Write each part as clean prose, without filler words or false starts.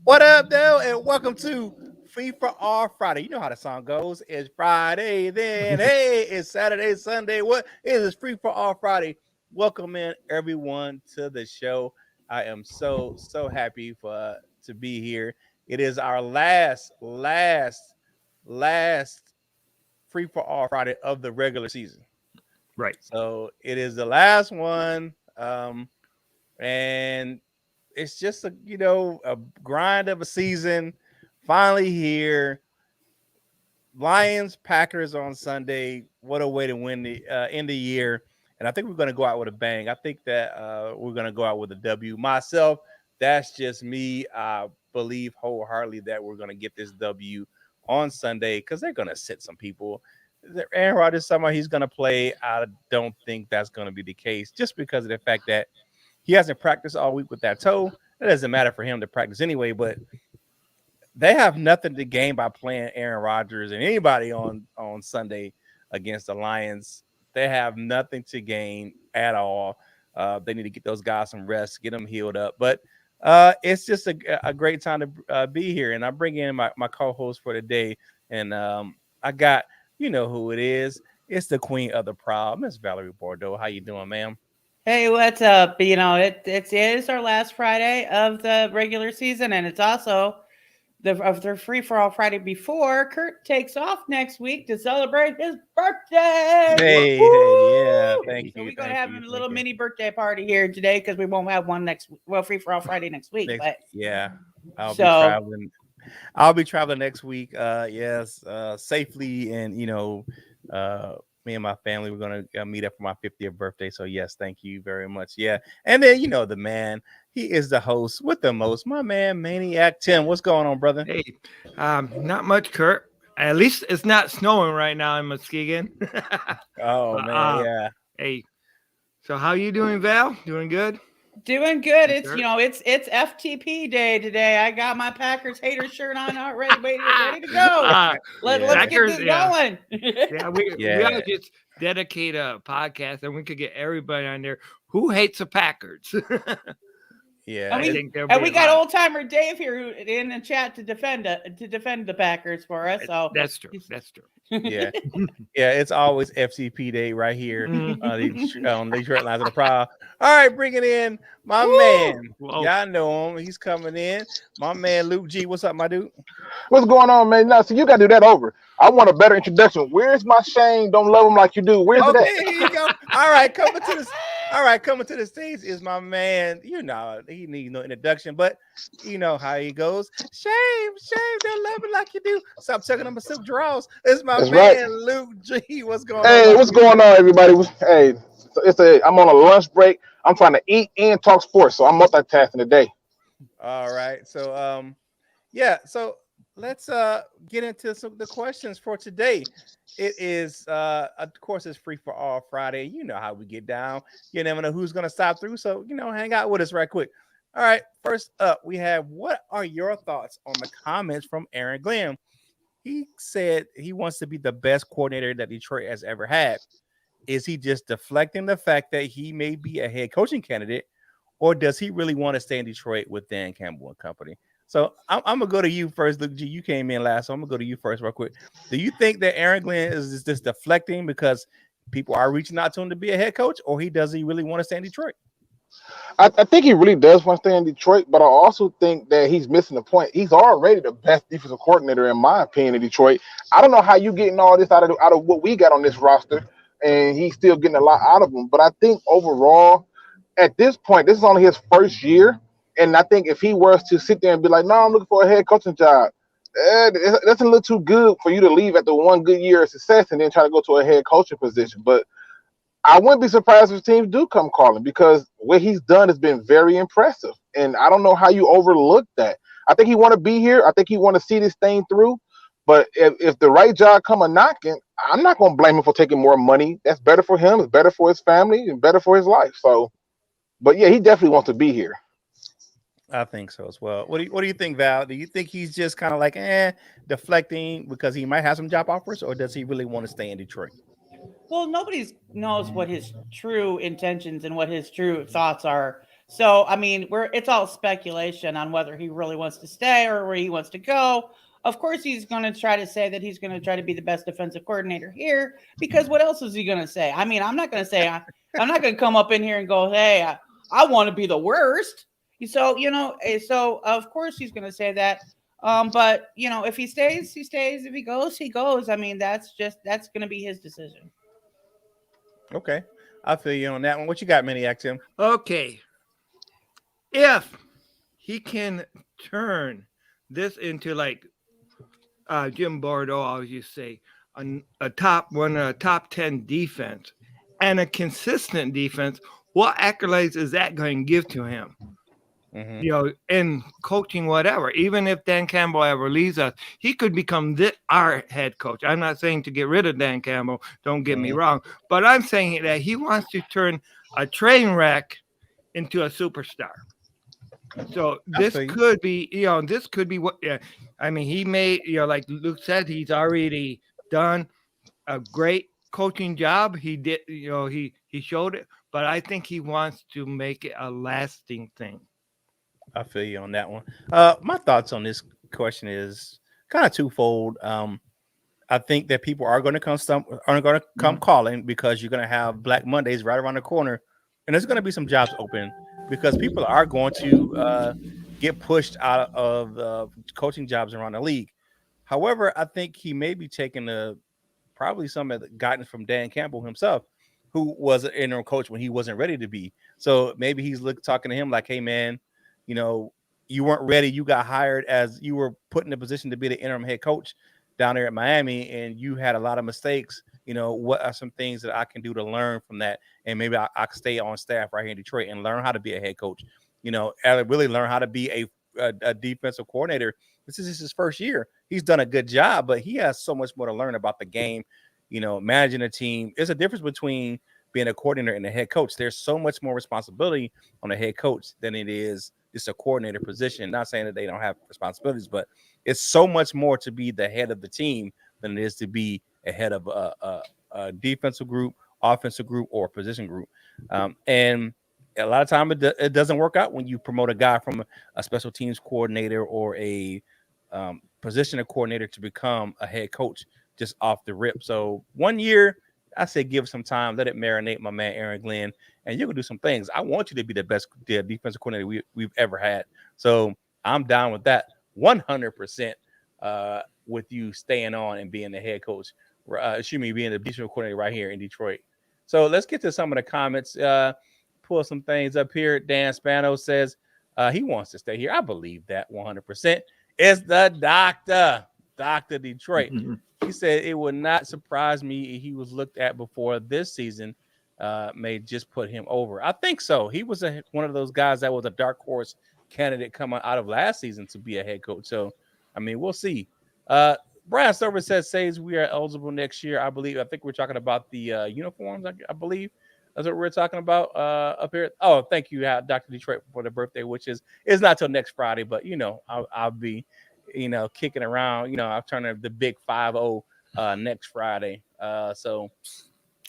What up, though? And welcome to Free for All Friday. You know how the song goes. It's Friday, then hey, it's Saturday, Sunday. What is it? Free for All Friday. Welcome in everyone to the show. I am so happy for to be here. It is our last Free for All Friday of the regular season. Right. So it is the last one. And it's just a grind of a season finally here. Lions Packers on Sunday. What a way to win the end of the year. And I think we're going to go out with a bang. I think that we're going to go out with a W. Myself, that's just me. I believe wholeheartedly that we're going to get this W on Sunday because they're going to sit some people. Aaron Rodgers, somehow he's going to play. I don't think that's going to be the case just because of the fact that he hasn't practiced all week with that toe. It doesn't matter for him to practice anyway, but they have nothing to gain by playing Aaron Rodgers and anybody on Sunday against the Lions. They have nothing to gain at all. They need to get those guys some rest, get them healed up. But it's just a great time to be here. And I bring in my co-host for the day. And I got, you know who it is. It's the queen of the proud, Miss Valerie Bordeaux. How you doing, ma'am? Hey, what's up? It is our last Friday of the regular season, and it's also the free for all Friday before Kurt takes off next week to celebrate his birthday. Hey, yeah, Woo! thank So you, we're gonna thank have you, a thank little you. mini birthday party here today because we won't have one free for all Friday next week. Next, But yeah, I'll be so traveling. I'll be traveling next week. Yes, safely, and uh, me and my family we're gonna meet up for my 50th birthday. So yes, thank you very much. Yeah, and then the man, he is the host with the most. My man, Maniac Tim. What's going on, brother? Hey, not much, Kurt. At least it's not snowing right now in Muskegon. Oh but man, yeah. hey, so how you doing, Val? Doing good? doing good. And It's Kurt? it's FTP day today. I got my Packers hater shirt on already, ready to go. uh, Let's Yeah, get Packers, this yeah, going. yeah. We ought yeah, to just dedicate a podcast, and we could get everybody on there who hates the Packers. yeah. And I we think there'll and be we a got lot. old timer Dave here in the chat to defend the Packers for us. So That's true. That's true. Yeah, yeah, it's always FCP day right here Mm. on the Detroit Lines of the Proud. All right, bringing in my man. Woo! Whoa. Y'all know him. He's coming in. My man Luke G. What's up, my dude? What's going on, man? Now, so you got to do that over. I want a better introduction. Where's my Shane? Don't love him like you do. Where's it at? Okay, here you go. All right, coming to this. All right, coming to the stage is my man. He needs no introduction, but you know how he goes. Shame, don't love it like you do. Stop checking on my silk draws. It's my That's right. man Luke G. What's going on, Hey, my what's dude? going on, everybody? Hey, I'm on a lunch break. I'm trying to eat and talk sports, so I'm multitasking today. All right, so yeah, so let's get into some of the questions for today. It is of course it's free for all Friday. You know how we get down. You never know who's gonna stop through. So hang out with us right quick. All right, first up, we have what are your thoughts on the comments from Aaron Glenn? He said he wants to be the best coordinator that Detroit has ever had. Is he just deflecting the fact that he may be a head coaching candidate, or does he really want to stay in Detroit with Dan Campbell and company? So I'm gonna go to you first, Luke G. You came in last, so I'm gonna go to you first, real quick. Do you think that Aaron Glenn is just deflecting because people are reaching out to him to be a head coach, or does he really want to stay in Detroit? I think he really does want to stay in Detroit, but I also think that he's missing the point. He's already the best defensive coordinator, in my opinion, in Detroit. I don't know how you getting all this out of what we got on this roster, and he's still getting a lot out of them. But I think overall, at this point, this is only his first year, and I think if he was to sit there and be like, "No, I'm looking for a head coaching job," that's a little too good for you to leave after one good year of success and then try to go to a head coaching position. But I wouldn't be surprised if teams do come calling because what he's done has been very impressive, and I don't know how you overlook that. I think he want to be here. I think he want to see this thing through. But if the right job come a knocking, I'm not going to blame him for taking more money. That's better for him. It's better for his family and better for his life. So, but yeah, he definitely wants to be here. I think so as well. What do you think, Val? Do you think he's just kind of like deflecting because he might have some job offers, or does he really want to stay in Detroit? Well, nobody knows what his true intentions and what his true thoughts are. So I mean, it's all speculation on whether he really wants to stay or where he wants to go. Of course, he's going to try to say that he's going to try to be the best defensive coordinator here because what else is he going to say? I mean, I'm not going to say I'm not going to come up in here and go, "Hey, I want to be the worst." So so of course he's going to say that. But if he stays, he stays. If he goes, he goes. I mean, that's going to be his decision. Okay, I feel you on that one. What you got, Maniac Tim? Okay. If he can turn this into like Jim Bordeaux always used to say, a top 10 defense and a consistent defense, what accolades is that going to give to him? Mm-hmm. In coaching, whatever. Even if Dan Campbell ever leaves us, he could become our head coach. I'm not saying to get rid of Dan Campbell. Don't get me wrong, but I'm saying that he wants to turn a train wreck into a superstar. So this could be, this could be what. I mean, he made, like Luke said, he's already done a great coaching job. He did, he showed it, but I think he wants to make it a lasting thing. I feel you on that one. My thoughts on this question is kind of twofold. I think that people are going to come calling because you're going to have Black Mondays right around the corner, and there's going to be some jobs open because people are going to get pushed out of coaching jobs around the league. However, I think he may be taking probably some of the guidance from Dan Campbell himself, who was an interim coach when he wasn't ready to be. So maybe he's talking to him like, "Hey, man, you know, you weren't ready. You got hired as you were put in a position to be the interim head coach down there at Miami, and you had a lot of mistakes. What are some things that I can do to learn from that? And maybe I can stay on staff right here in Detroit and learn how to be a head coach. And really learn how to be a defensive coordinator. This is his first year. He's done a good job, but he has so much more to learn about the game. Managing a team. There's a difference between being a coordinator and a head coach. There's so much more responsibility on a head coach than it is just a coordinator position. Not saying that they don't have responsibilities, but it's so much more to be the head of the team than it is to be a head of a defensive group, offensive group, or position group. And a lot of time it doesn't work out when you promote a guy from a special teams coordinator or a position coordinator to become a head coach just off the rip. So 1 year, I say give some time, let it marinate, my man Aaron Glenn, and you can do some things. I want you to be the best defensive coordinator we've ever had. So I'm down with that 100% with you staying on and being the head coach. Being the defensive coordinator right here in Detroit. So let's get to some of the comments. Pull some things up here. Dan Spano says he wants to stay here. I believe that 100%. It's the doctor, Dr. Detroit. He said it would not surprise me if he was looked at before this season may just put him over. I think so. He was one of those guys that was a dark horse candidate coming out of last season to be a head coach. So, I mean, we'll see. Brian Stover says we are eligible next year. I think we're talking about the uniforms, I believe. That's what we're talking about up here. Oh, thank you, Dr. Detroit, for the birthday, which is not till next Friday, but I'll be kicking around. I'm turning the big 5-0 next Friday. So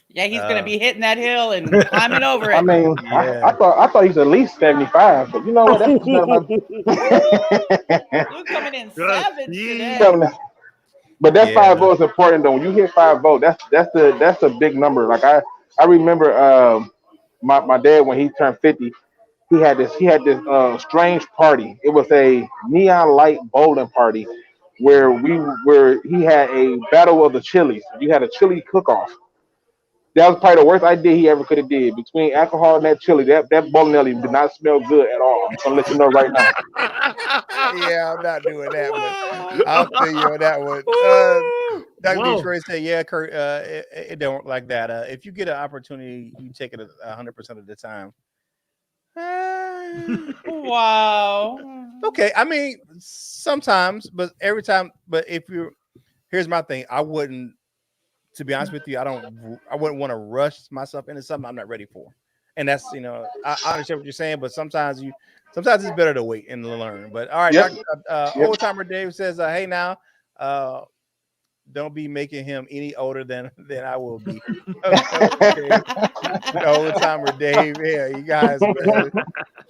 yeah, he's gonna be hitting that hill and climbing over it. I mean, yeah. I thought he's at least 75, but you know what? That's none of Luke coming in savage today. But that 5-0 is important though. When you hit 5-0, that's a big number. Like I remember my dad when he turned 50, he had this strange party. It was a neon light bowling party where he had a battle of the chilies. You had a chili cook off. That was probably the worst idea he ever could have did. Between alcohol and that chili, that bowling alley did not smell good at all. I'm gonna let you know right now. Yeah, I'm not doing that, but I'll feel you on that one. Dr. Detroit said, "Yeah, Kurt, it don't like that. If you get an opportunity, you take it 100% of the time." Wow. Okay, I mean sometimes, but every time. But here's my thing, I wouldn't. To be honest with you, I wouldn't want to rush myself into something I'm not ready for. And that's, I understand what you're saying, but sometimes it's better to wait and learn. But all right, Yep. Old Timer Dave says, hey now, don't be making him any older than I will be. Okay. Old timer Dave. Yeah, you guys, man.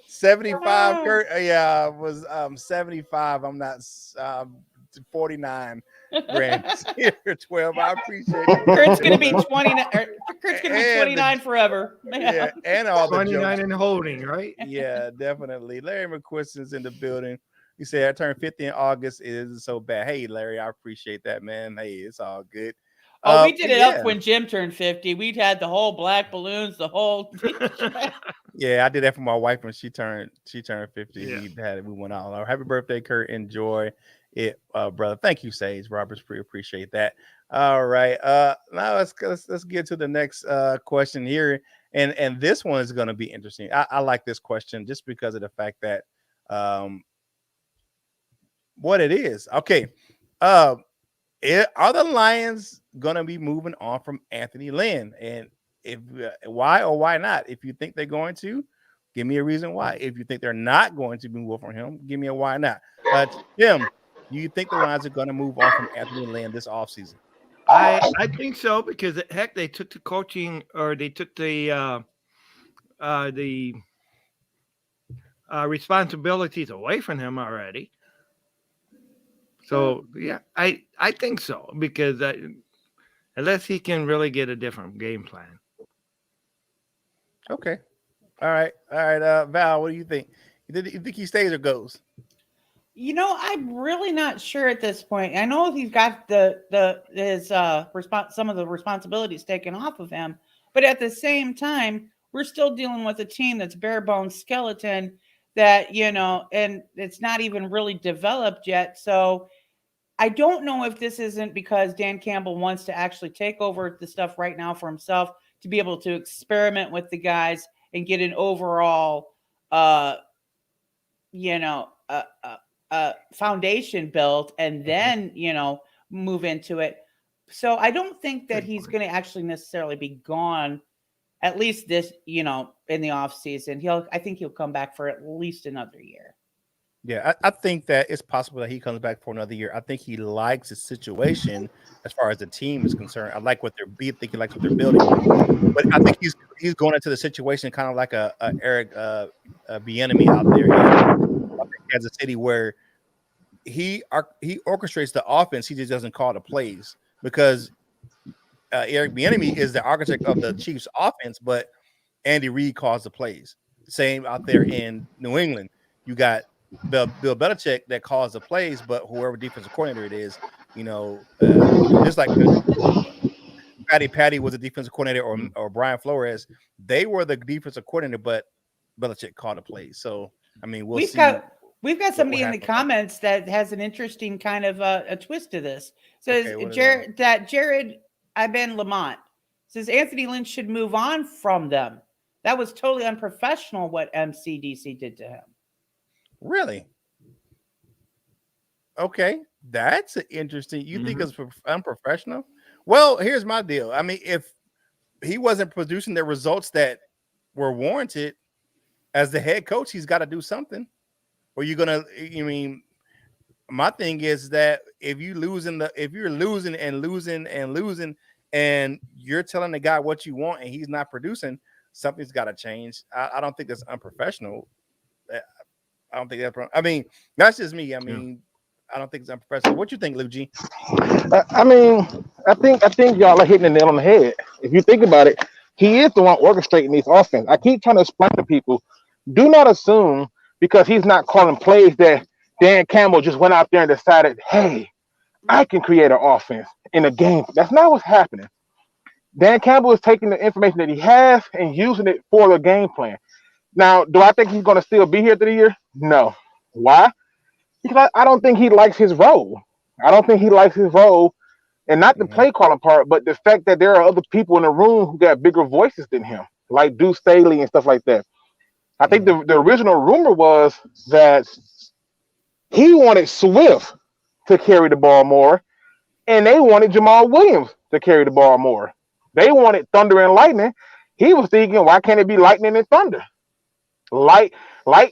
75 Kurt, yeah, was 75. I'm not 49 grand here 12. I appreciate it. Kurt's gonna be 29. Kurt's gonna be And 29 forever. yeah, and all the 29 jokes. and holding, right? Yeah, definitely. Larry McQuiston's in the building. He said I turned 50 in August. It isn't so bad. Hey, Larry, I appreciate that, man. Hey, it's all good. Oh, we did it yeah. up when Jim turned 50. We'd had the whole black balloons, the whole. Yeah, I did that for my wife when she turned 50. Yeah. We went all. Happy birthday, Kurt. Enjoy it, brother. Thank you, Sage Roberts. Appreciate that. All right. Now let's get to the next question here. And this one is going to be interesting. I like this question just because of the fact that what it is. Okay. Are the Lions going to be moving on from Anthony Lynn? And if why or why not? If you think they're going to, give me a reason why. If you think they're not going to move on from him, give me a why not. Jim, do you think the Lions are going to move on from Anthony Lynn this offseason? I think so, because heck, they took the coaching, or they took the responsibilities away from him already. So yeah, I think so, because unless he can really get a different game plan. Okay. All right. Val, what do you think? You think he stays or goes? I'm really not sure at this point. I know he's got his some of the responsibilities taken off of him, but at the same time, we're still dealing with a team that's bare bones skeleton that, and it's not even really developed yet. So I don't know if this isn't because Dan Campbell wants to actually take over the stuff right now for himself, to be able to experiment with the guys and get an overall, foundation built, and then, move into it. So I don't think that he's going to actually necessarily be gone, at least this, in the off season. I think he'll come back for at least another year. Yeah, I think that it's possible that he comes back for another year. I think he likes his situation as far as the team is concerned. I like what I think he likes what they're building. But I think he's going into the situation kind of like a Eric Bieniemy out there in Kansas City, where he orchestrates the offense. He just doesn't call the plays, because Eric Bieniemy is the architect of the Chiefs' offense, but Andy Reid calls the plays. Same out there in New England. You got Bill Belichick that calls the plays, but whoever defensive coordinator it is, just like Patty was a defensive coordinator, or Brian Flores, they were the defensive coordinator, but Belichick called the plays. So I mean, we've got somebody in the comments that has an interesting kind of a twist to this. Says Jared Iben Lamont says Anthony Lynn should move on from them. That was totally unprofessional what MCDC did to him. Really? Okay, that's interesting. You think it's unprofessional? Well, here's my deal. I mean, if he wasn't producing the results that were warranted as the head coach, he's got to do something. Or my thing is that if you're losing and you're telling the guy what you want and he's not producing, something's got to change. I don't think that's unprofessional. I don't think that's. I mean, that's just me. I mean, I don't think it's unprofessional. What you think, Luke G? I think y'all are hitting the nail on the head. If you think about it, he is the one orchestrating these offense. I keep trying to explain to people, do not assume because he's not calling plays that Dan Campbell just went out there and decided, hey, I can create an offense in a game. That's not what's happening. Dan Campbell is taking the information that he has and using it for the game plan. Now, do I think he's going to still be here through the year? No. Why? Because I don't think he likes his role. And not the play calling part, but the fact that there are other people in the room who got bigger voices than him, like Deuce Staley and stuff like that. I think the original rumor was that he wanted Swift to carry the ball more, and they wanted Jamal Williams to carry the ball more. They wanted Thunder and Lightning. He was thinking, why can't it be Lightning and Thunder? Light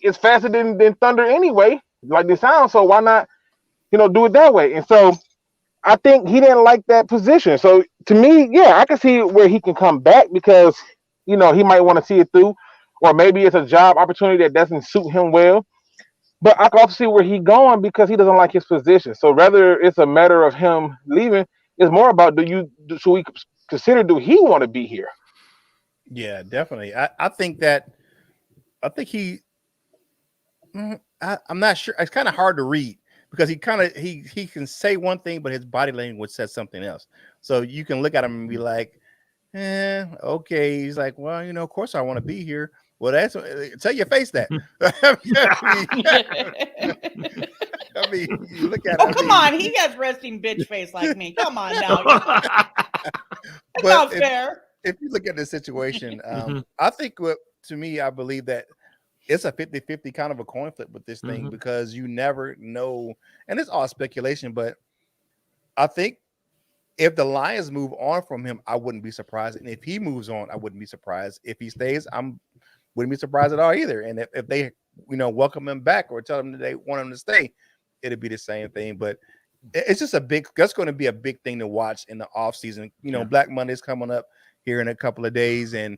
is faster than Thunder anyway, like the sound, so why not, do it that way? And so I think he didn't like that position. So to me, yeah, I can see where he can come back because he might want to see it through, or maybe it's a job opportunity that doesn't suit him well. But I can also see where he's going because he doesn't like his position. So whether it's a matter of him leaving, it's more about should we consider do he want to be here? Yeah, definitely. I think that I think he. I'm not sure. It's kind of hard to read because he can say one thing, but his body language says something else. So you can look at him and be like, okay. He's like, well, of course I want to be here. Well, that's tell your face that. I mean, you look at it. Oh, come on. He has resting bitch face like me. Come on now. That's not fair. If you look at the situation, I think to me, I believe that it's a 50-50 kind of a coin flip with this thing because you never know. And it's all speculation, but I think if the Lions move on from him, I wouldn't be surprised. And if he moves on, I wouldn't be surprised. If he stays, wouldn't be surprised at all either. And if they, welcome him back or tell him that they want him to stay, it'd be the same thing. But it's just that's going to be a big thing to watch in the off season. Black Monday's coming up here in a couple of days. And,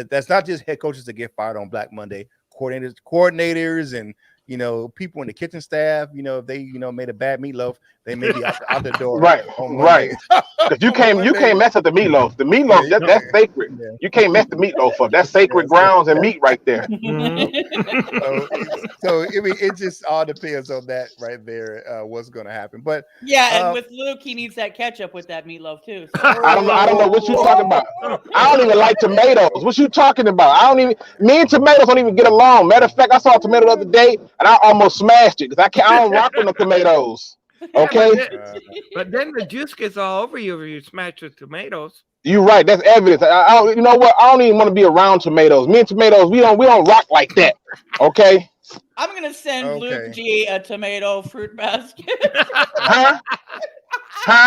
that's not just head coaches that get fired on Black Monday, coordinators and, people in the kitchen staff, if they, made a bad meatloaf, they may be out the door. Right. Because you can't mess up the meatloaf. The meatloaf, that's sacred. Yeah. You can't mess the meatloaf up. That's sacred grounds and meat right there. So I mean, it just all depends on that right there, what's going to happen. But yeah, and with Luke, he needs that ketchup with that meatloaf too. So. I don't know what you're talking about. I don't even like tomatoes. What you talking about? Me and tomatoes don't even get along. Matter of fact, I saw a tomato the other day and I almost smashed it because I don't rock with the tomatoes. Okay, but then the juice gets all over you if you smash the tomatoes. You're right. That's evidence. You know what? I don't even want to be around tomatoes. Me and tomatoes, we don't rock like that. Okay. I'm gonna send Luke G a tomato fruit basket. Huh?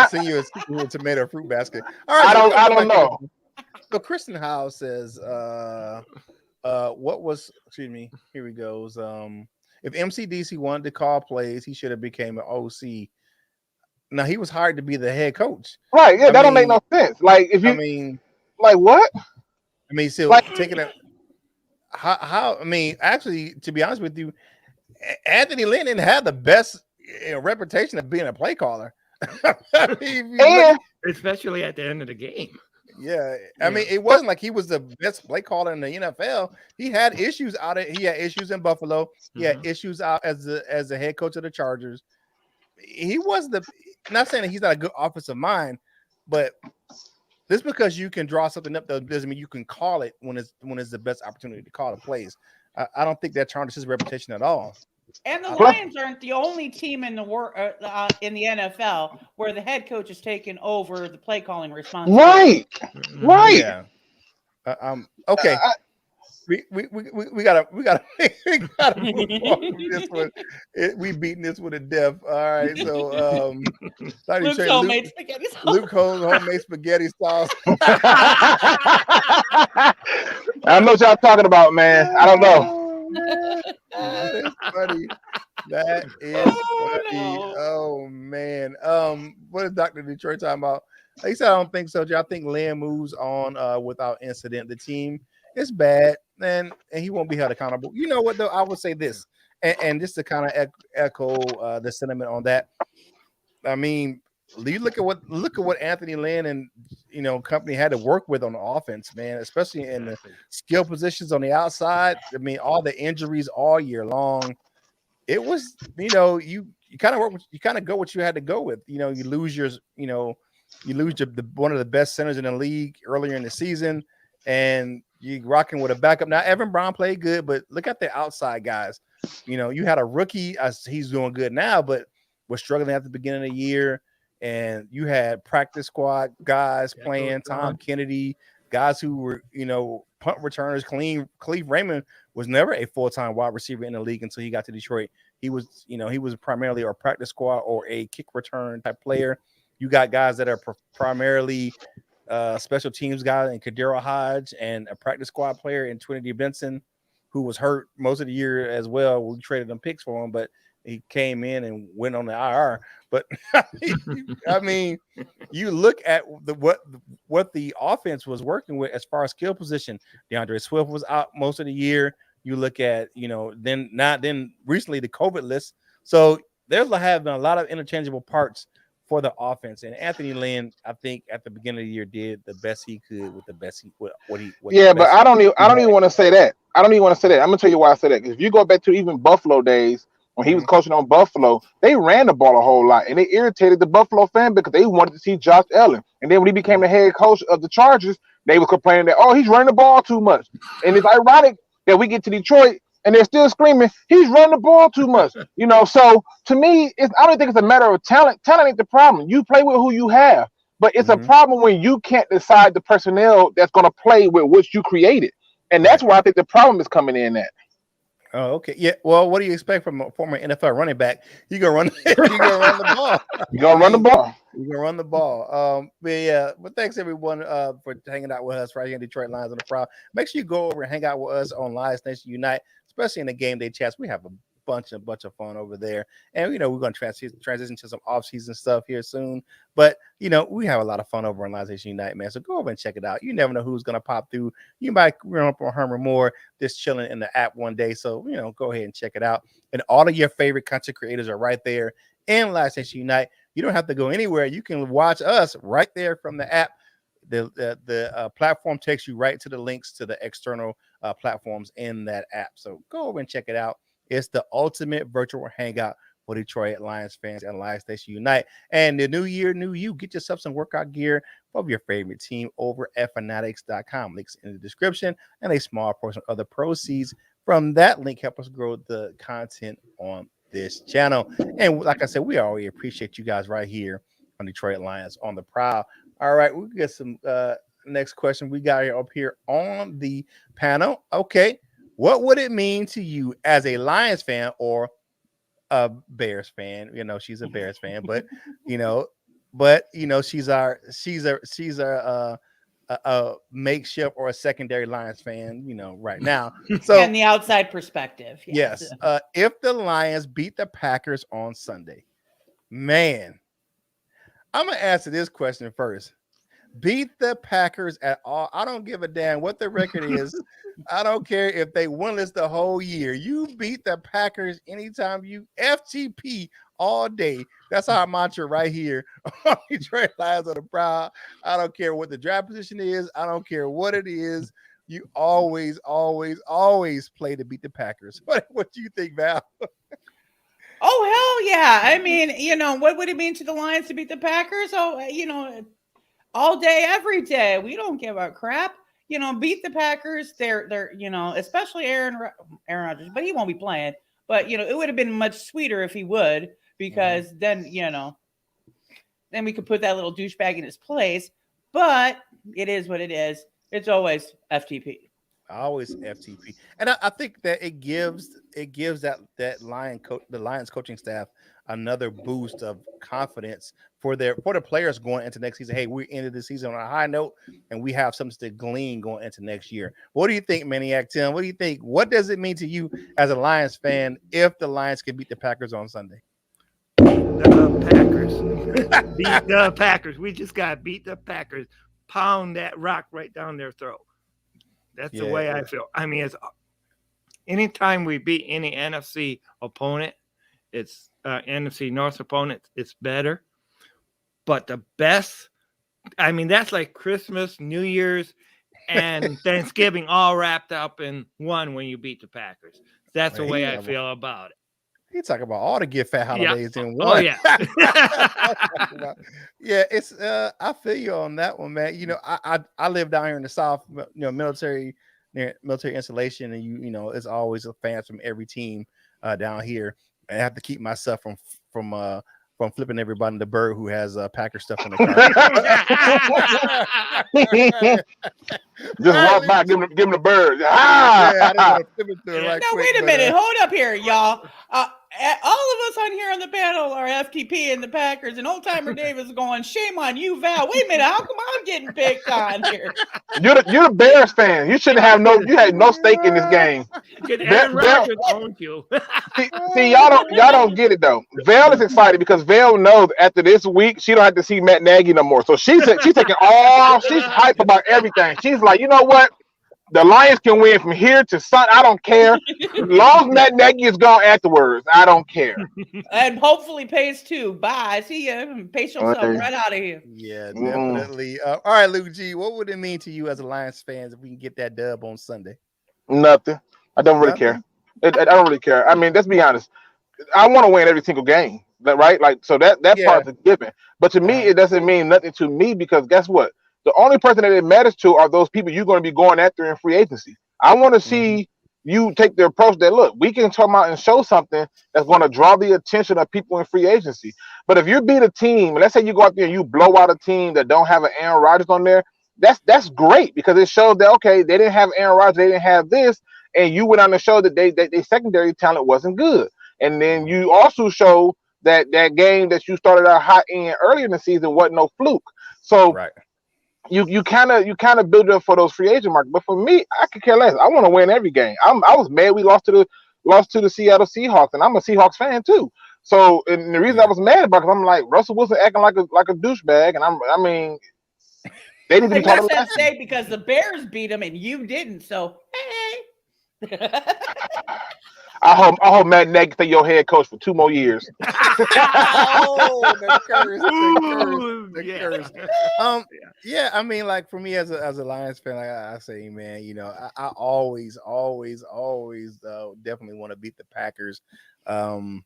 Send you a tomato fruit basket. All right. I don't know. So Kristen Howe says, what was? Excuse me. Here he goes. If MCDC wanted to call plays, he should have became an OC. Now he was hired to be the head coach. Right. Yeah, that don't make no sense. Like if you like what? I mean, so taking a how I mean, actually, to be honest with you, Anthony Lynn didn't have the best reputation of being a play caller. Especially at the end of the game. Yeah, I mean, it wasn't like he was the best play caller in the NFL. He had issues He had issues in Buffalo. He had issues out as the head coach of the Chargers. He was not saying that he's not a good offensive mind, but just because you can draw something up doesn't mean you can call it when it's the best opportunity to call the plays. I don't think that tarnishes his reputation at all. And the Lions aren't the only team in the in the NFL where the head coach has taken over the play calling responsibility. Right. Yeah. Okay. We gotta move on with this one. We beating this one to death. All right. So Luke's homemade spaghetti sauce. Luke homemade spaghetti sauce. I don't know what y'all talking about, man. I don't know. That is funny. That is funny. No. Oh man. What is Dr. Detroit talking about? He said, I don't think so. I think Lynn moves on without incident. The team is bad, and he won't be held accountable. You know what though? I would say this, and just to kind of echo the sentiment on that. I mean, you look at what Anthony Lynn and company had to work with on the offense, man, especially in the skill positions on the outside. I mean, all the injuries all year long. It was, you kind of go what you had to go with. You lose one of the best centers in the league earlier in the season, and you rocking with a backup. Now, Evan Brown played good, but look at the outside guys. You had a rookie. He's doing good now, but was struggling at the beginning of the year. And you had practice squad guys playing, Tom Kennedy, guys who were, punt returners. Cleve Raymond was never a full-time wide receiver in the league until he got to Detroit. He was primarily a practice squad or a kick return type player. You got guys that are primarily special teams guys in Kadero Hodge and a practice squad player in Trinity Benson, who was hurt most of the year as well. We traded them picks for him, but he came in and went on the IR. But I mean, you look at what the offense was working with as far as skill position. DeAndre Swift was out most of the year. You look at, then recently the COVID list. So there's having a lot of interchangeable parts for the offense. And Anthony Lynn, I think at the beginning of the year did the best he could with the best Yeah, but I don't even want to say that. I don't even want to say that. I'm gonna tell you why I say that. Because if you go back to even Buffalo days when he was coaching on Buffalo, they ran the ball a whole lot and they irritated the Buffalo fan because they wanted to see Josh Allen. And then when he became the head coach of the Chargers, they were complaining that he's running the ball too much. And it's ironic that we get to Detroit and they're still screaming he's running the ball too much. So to me, I don't think it's a matter of talent. Talent ain't the problem. You play with who you have. But it's a problem when you can't decide the personnel that's going to play with what you created. And that's where I think the problem is coming in at. Oh, okay. Yeah. Well, what do you expect from a former NFL running back? You're going to run the ball. You're going to run the ball. You're going to run the ball. But thanks, everyone, for hanging out with us right here in Detroit Lions on the Prowl. Make sure you go over and hang out with us on Lions Nation Unite, especially in the game day chats. We have a bunch of fun over there, and we're going to transition to some off-season stuff here soon, but we have a lot of fun over on Lions Nation Unite, man. So go over and check it out. You never know who's going to pop through. You might run up on Herman Moore just chilling in the app one day, so go ahead and check it out. And all of your favorite content creators are right there in Lions Nation Unite. You don't have to go anywhere. You can watch us right there from the app. The platform takes you right to the links to the external platforms in that app, so go over and check it out. It's the ultimate virtual hangout for Detroit Lions fans and Lions Nation Unite. And the new year, new you. Get yourself some workout gear of your favorite team over at fanatics.com. Links in the description, and a small portion of the proceeds from that link help us grow the content on this channel. And like I said, we already appreciate you guys right here on Detroit Lions on the Prowl. All right, we'll get some next question we got here up here on the panel. Okay. What would it mean to you as a Lions fan or a Bears fan? She's a Bears fan, but she's a makeshift or a secondary Lions fan, right now. So and the outside perspective. Yes. If the Lions beat the Packers on Sunday, man, I'm gonna answer this question first. Beat the Packers at all. I don't give a damn what the record is. I don't care if they winless the whole year. You beat the Packers anytime you FTP all day. That's our mantra right here on Detroit Lions on the Prowl. I don't care what the draft position is. I don't care what it is. You always, always, always play to beat the Packers. What do you think, Val? Oh, hell yeah. I mean, what would it mean to the Lions to beat the Packers? All day, every day. We don't give a crap. Beat the Packers. They're especially Aaron Rodgers, but he won't be playing. But it would have been much sweeter if he would, because then we could put that little douchebag in his place. But it is what it is. It's always FTP. Always FTP, and I think that it gives that the Lions coaching staff another boost of confidence for the players going into next season. Hey, we're into the season on a high note, and we have something to glean going into next year. What do you think, Maniac Tim? What do you think? What does it mean to you as a Lions fan if the Lions can beat the Packers on Sunday? The Packers. Beat the Packers. We just got to beat the Packers. Pound that rock right down their throat. That's the way I feel. I mean, anytime we beat any NFC opponent, it's NFC North opponent, it's better. But the best, I mean, that's like Christmas, New Year's, and Thanksgiving all wrapped up in one when you beat the Packers. That's the way I feel about it. You talk about all the gift fat holidays in one. Oh yeah. Yeah, it's I feel you on that one, man. I live down here in the South, military installation, and it's always fans from every team down here. I have to keep myself from flipping everybody in the bird who has Packer stuff in the car. Just walk by, give him the bird. Now wait a minute, hold up here, y'all. All of us on everyone here on the panel are FTP and the Packers, and Old Timer Davis is going, shame on you, Val. Wait a minute, how come I'm getting picked on here? You're the Bears fan. You shouldn't have you had no stake in this game. Because Aaron Rodgers owns you. See, y'all don't get it though. Val is excited because Val knows after this week she don't have to see Matt Nagy no more. So she's taking she's hype about everything. She's like, you know what? The Lions can win from here to Sun. I don't care. Long as Matt Nagy is gone afterwards, I don't care. And hopefully Pace too. Bye. See you. Pace yourself right out of here. Yeah, definitely. All right, Luke G, what would it mean to you as a Lions fans if we can get that dub on Sunday? Nothing. I don't really care. I don't really care. I mean, let's be honest. I want to win every single game, right? Like, so that part's a given. But to me, it doesn't mean nothing to me because guess what? The only person that it matters to are those people you're going to be going after in free agency. I want to see you take the approach that, look, we can come out and show something that's going to draw the attention of people in free agency. But if you beat a team, let's say you go out there and you blow out a team that don't have an Aaron Rodgers on there, that's great because it shows that, okay, they didn't have Aaron Rodgers, they didn't have this, and you went on to show that they secondary talent wasn't good. And then you also show that game that you started out hot in earlier in the season wasn't no fluke. So you kind of build up for those free agent markets. But for me, I could care less. I want to win every game. I was mad we lost to the Seattle Seahawks, and I'm a Seahawks fan too. So and the reason I was mad about it, because I'm like Russell Wilson acting like a douchebag, and I mean they need to be talking about that because the Bears beat them and you didn't. So hey. I hope Matt Nagy stay your head coach for 2 more years. Oh, the curse. Yeah, I mean, like for me as a Lions fan, like I say, man, you know, I always definitely want to beat the Packers, and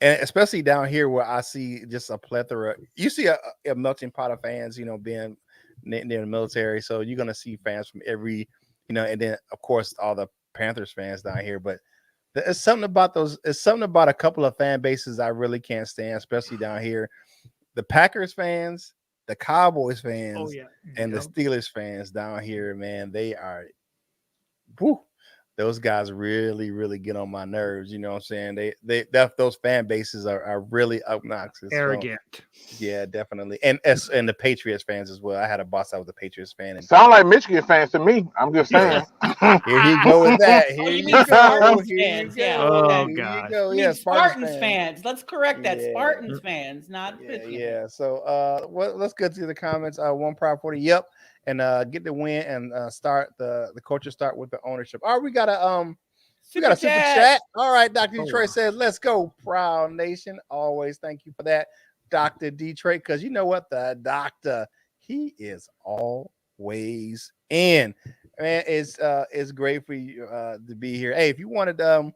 especially down here where I see just a plethora. You see a melting pot of fans, you know, being near the military, so you're gonna see fans from every, you know, and then of course all the Panthers fans down here, but. It's something about it's something about a couple of fan bases I really can't stand, especially down here. The Packers fans, the Cowboys fans, and the Steelers fans down here, man, they are those guys really, really get on my nerves. You know what I'm saying? Those fan bases are really obnoxious. Arrogant. So, yeah, definitely. And the Patriots fans as well. I had a boss that was a Patriots fan. And sound like Michigan fans to me. I'm just saying. Here you go with that. Here you go. Spartans fans. Yeah. Oh, God. Yeah, Spartans fans. Let's correct that. Spartans fans, not yeah. So let's get to the comments. One Proud 40. Yep. And get the win and start the coaches start with the ownership. All right, we got a super chat. All right, Dr. Detroit says, let's go, Proud Nation. Always thank you for that, Dr. Detroit, because you know what? The doctor, he is always in. Man, it's great for you to be here. Hey, if you wanted to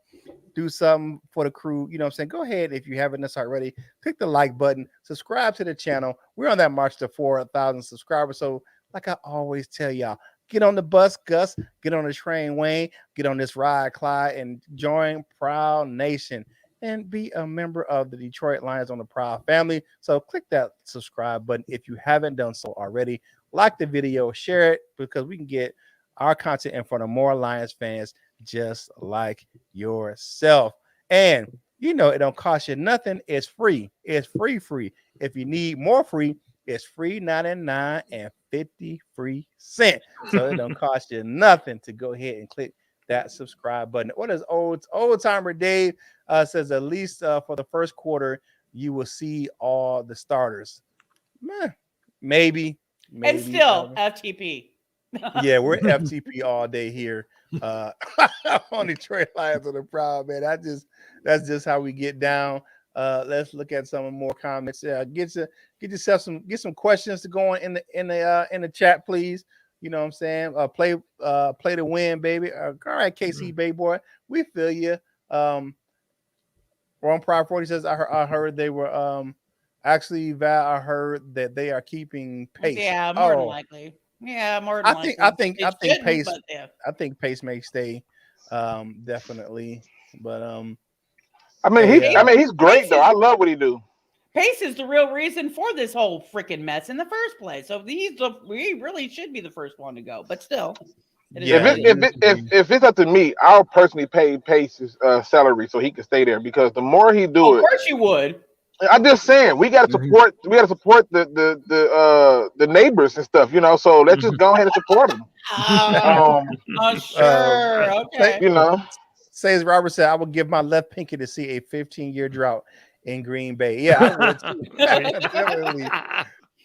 do something for the crew, you know what I'm saying, go ahead. If you haven't this already, click the like button, subscribe to the channel. We're on that march to 4,000 subscribers. So like I always tell y'all, get on the bus, Gus, get on the train, Wayne, get on this ride, Clyde, and join Proud Nation and be a member of the Detroit Lions on the Proud family. So click that subscribe button if you haven't done so already. Like the video, share it, because we can get our content in front of more Lions fans just like yourself. And you know, it don't cost you nothing. It's free. It's free. If you need more free, it's free 99 and 50 free cent. So it don't cost you nothing to go ahead and click that subscribe button. What is old timer Dave says? At least for the first quarter, you will see all the starters. Maybe. And still FTP. Yeah, we're FTP all day here on Detroit Lions on the Proud, man. That's just how we get down. Let's look at some more comments. Get some questions to go on in the chat, please. You know what I'm saying? Play to win, baby. All right, KC, baby boy, we feel you. Ron Pride 40 says, I heard they were actually, Val, I heard that they are keeping pace. Yeah, more than likely. Yeah, more than likely. I think pace. I think pace may stay, definitely. But I mean, he's great though. I love what he do. Pace is the real reason for this whole freaking mess in the first place. So he really should be the first one to go. But still, It is Yeah, really If it's up to me, I'll personally pay Pace's salary so he can stay there because the more he Oh, do of it, course you would. I'm just saying we gotta Mhm. support the neighbors and stuff, you know. So let's just go ahead and support them. Oh, Um, oh, sure. say, Okay. you know, say as Robert said, I would give my left pinky to see a 15-year drought in Green Bay. Yeah, I would too. Definitely.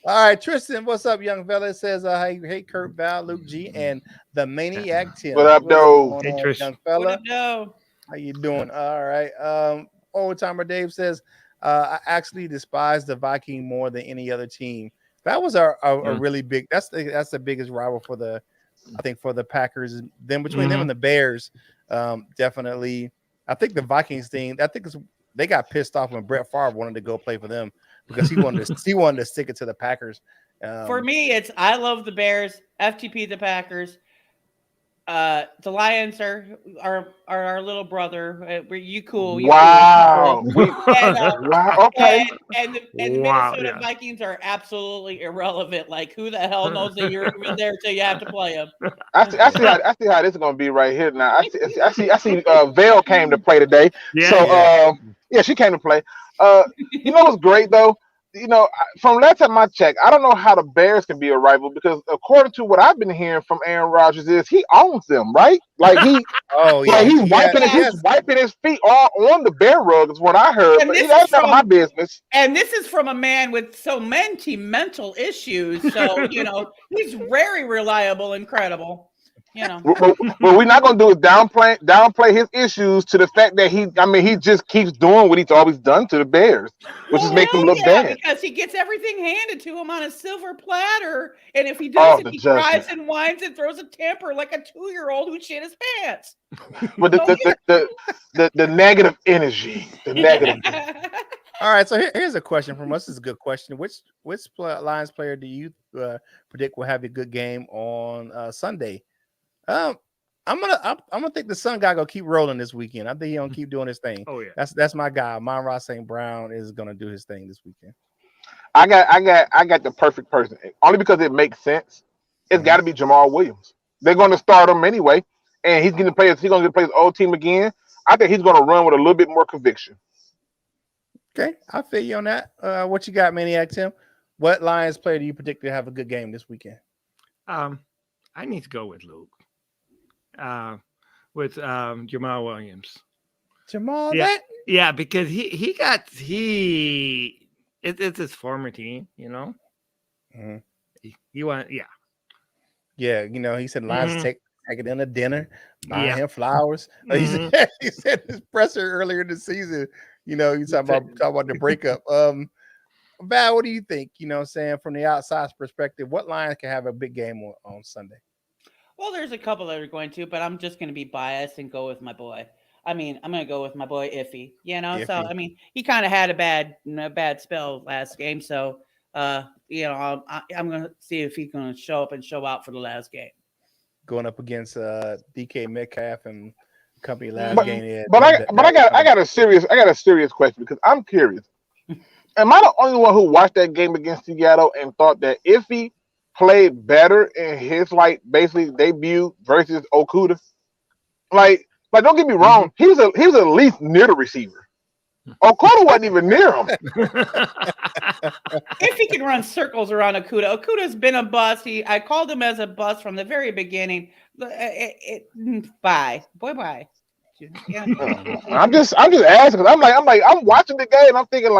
All right, Tristan, what's up, young fella? It says, hey, Kurt, Val, Luke G, and the Maniac what Tim. up, What's though? going Hey, on, Trish. young What fella? it do? How you doing? All right. Old timer Dave says, I actually despise the Viking more than any other team. That was a really big. That's the biggest rival for the, I think, for the Packers. Then between them and the Bears, definitely. I think the Vikings thing. I think they got pissed off when Brett Favre wanted to go play for them because he wanted to stick it to the Packers. For me, it's I love the Bears, FTP the Packers. The Lions are our little brother. You cool, you cool, you cool. Wow, And wow, okay. the Wow, Minnesota yeah. Vikings are absolutely irrelevant. Like who the hell knows that you're even there till you have to play them? I see how this is gonna be right here now. I see. Vale came to play today, Yeah, so yeah. yeah, she came to play. You know what's great though? You know, from last time I checked, I don't know how the Bears can be a rival because according to what I've been hearing from Aaron Rodgers is he owns them, right? Oh Like yeah, he's wiping his feet all on the bear rug is what I heard, And but this is that's none of my business. And this is from a man with so many mental issues. So, he's very reliable and credible. What we're not gonna do is downplay his issues to the fact that he just keeps doing what he's always done to the Bears, which Well, is make them hell look yeah, bad. because he gets everything handed to him on a silver platter. And if he Oh, doesn't, the he cries judgment. and whines and throws a temper like a 2-year-old who shit his pants. But the negative energy, the negative. All right, so here's a question from us. This is a good question. Which Lions player do you predict will have a good game on Sunday? Um, I'm gonna think the Sun guy gonna keep rolling this weekend. I think he gonna keep doing his thing. Oh, yeah. That's my guy. Monroe St. Brown is gonna do his thing this weekend. I got the perfect person. Only because it makes sense. It's got to be Jamal Williams. They're going to start him anyway, and he's going to play. He's going to play his old team again. I think he's going to run with a little bit more conviction. Okay, I feel you on that. What you got, Maniac Tim? What Lions player do you predict to have a good game this weekend? I need to go with Luke. With Jamal Williams. Jamal, Yeah, because it's his former team, Mhm. He went, yeah. Yeah, he said Lions take it in a dinner, buy him flowers. He said his presser earlier in the season. You talking about the breakup. Val, what do you think? Saying from the outside perspective, what Lions can have a big game on Sunday? Well, there's a couple that are going to, but I'm just going to be biased and go with my boy. I'm going to go with my boy Iffy. So he kind of had a bad spell last game. So, I'm going to see if he's going to show up and show out for the last game. Going up against DK Metcalf and company last But, game. I got a serious question because I'm curious. Am I the only one who watched that game against Seattle and thought that Iffy played better in his basically debut versus Okuda? Like don't get me wrong, he was at least near the receiver. Okuda wasn't even near him. If he can run circles around Okuda's been a bust. I called him as a bust from the very beginning. Bye. Yeah. I'm just asking. I'm watching the game and I'm thinking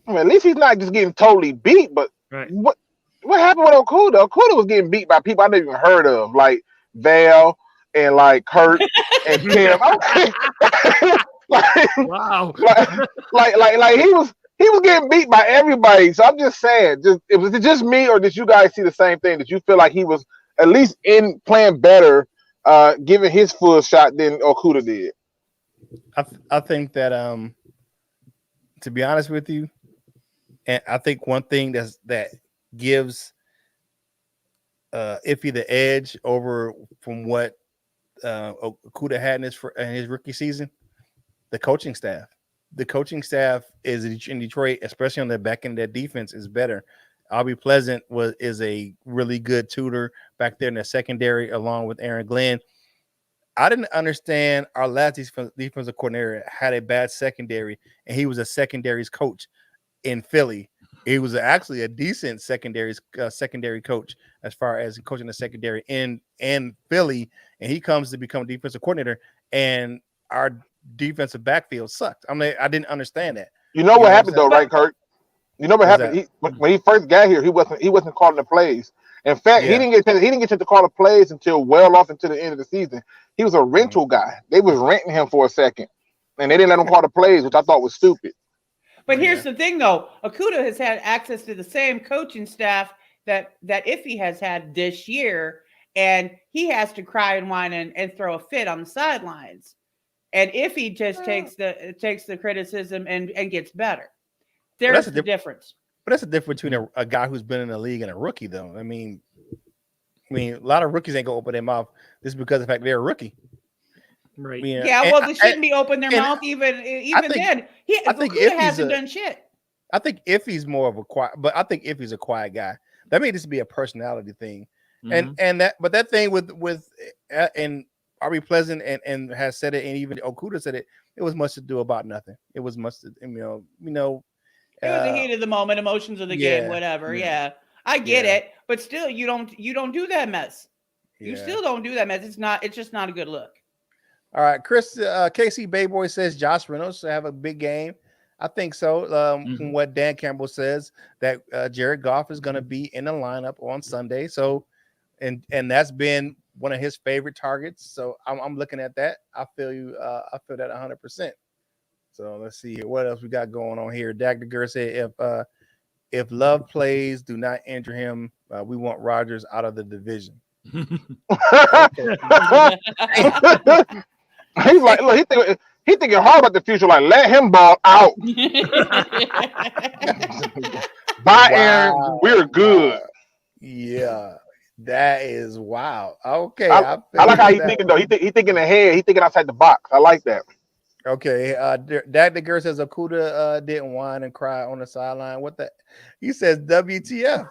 at least he's not just getting totally beat. But Right. what happened with Okuda? Okuda was getting beat by people I never even heard of, like Val and Kurt and Tim. Wow. He was getting beat by everybody. So I'm just saying, was it just me or did you guys see the same thing? Did you feel like he was at least in playing better, giving his full shot than Okuda did? I think that to be honest with you, and I think one thing that gives Iffy the edge over from what Okuda had in his rookie season, the coaching staff. The coaching staff is in Detroit, especially on the back end of their defense, is better. Aubrey Pleasant is a really good tutor back there in the secondary, along with Aaron Glenn. I didn't understand our last defensive coordinator had a bad secondary, and he was a secondaries coach in Philly. He was actually a decent secondary coach as far as coaching the secondary in Philly, and he comes to become defensive coordinator, and our defensive backfield sucked. I mean, I didn't understand that. You know what happened though, right, Kurt? You know what What's happened? that? When he first got here, he wasn't calling the plays. In fact, Yeah. he didn't get to call the plays until well off into the end of the season. He was a rental guy. They was renting him for a second, and they didn't let him call the plays, which I thought was stupid. But here's the thing, though. Okuda has had access to the same coaching staff that Iffy has had this year, and he has to cry and whine and throw a fit on the sidelines. And Iffy just takes the criticism and gets better. There's the difference. But that's the difference between a guy who's been in the league and a rookie, though. I mean, a lot of rookies ain't gonna open their mouth just because of the fact they're a rookie. Right. Yeah, well, they shouldn't be open their mouth even then. I think Okuda hasn't done shit. I think Iffy's more of a quiet, but I think Iffy's a quiet guy. That may just be a personality thing, and that thing with and Aubrey Pleasant and has said it, and even Okuda said it. It was much to do about nothing. It was much to It was the heat of the moment, emotions of the game, whatever. Yeah. I get it, but still, you don't do that mess. Yeah. You still don't do that mess. It's just not a good look. All right, Chris, KC Bayboy says Josh Reynolds should have a big game. I think so. From what Dan Campbell says, that Jared Goff is going to be in the lineup on Sunday. So, and that's been one of his favorite targets. So I'm looking at that. I feel you. I feel that 100%. So let's see here. What else we got going on here? Dak DeGuerre said if Love plays, do not injure him. We want Rodgers out of the division. He's like, look, he thinking hard about the future. Like, let him ball out. Bye, Aaron. We're good. Yeah, that is wow. Okay, I like how he's thinking though. He thinking ahead. He thinking outside the box. I like that. Okay, Dak DeGuerre says Okuda didn't whine and cry on the sideline. What the? He says WTF.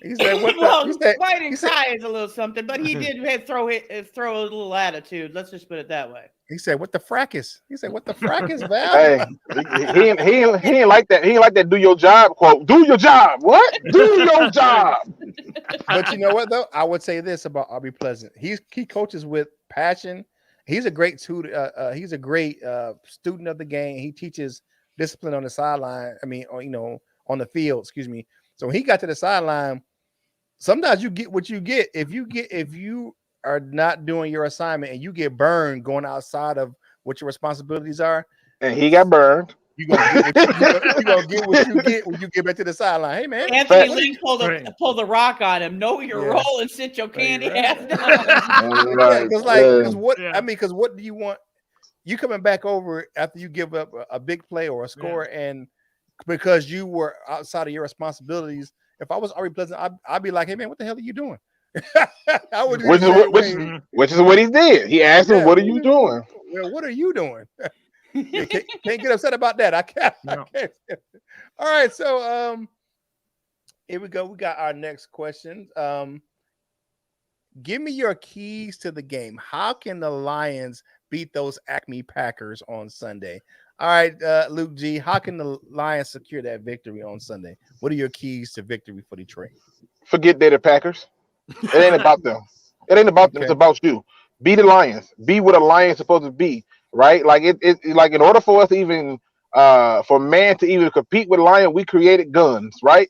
He said, "What the?" White and cry is a little something, but he did throw a little attitude. Let's just put it that way. He said, "What the fracas?" He said, "What the fracas, Val?" Hey, he ain't like that. He ain't like that. Do your job quote. Do your job. What? Do your job. But you know what though? I would say this about Aubrey Pleasant. He coaches with passion. He's a great tutor. He's a great student of the game. He teaches discipline on the sideline. I mean, on the field. Excuse me. So when he got to the sideline, sometimes you get what you get. If you are not doing your assignment and you get burned going outside of what your responsibilities are, and he got burned, you're gonna get what you get when you get back to the sideline. Hey man, Anthony Lynn pull the rock on him. Know your role and sit your candy ass down. Because what do you want? You coming back over after you give up a big play or a score, and because you were outside of your responsibilities. If I was Aubrey Pleasant, I'd be like, hey man, what the hell are you doing? I would which is what he did. He asked him, what are you doing? Well, what are you doing? Can't get upset about that. I can't. All right, so here we go. We got our next question. Give me your keys to the game. How can the Lions beat those Acme Packers on Sunday? All right, Luke G, how can the Lions secure that victory on Sunday? What are your keys to victory for Detroit? Forget they're the Packers. It ain't about them. It ain't about them. It's about you. Be the Lions. Be what a Lion's supposed to be, right? Like like in order for us to even for man to even compete with a lion, we created guns, right?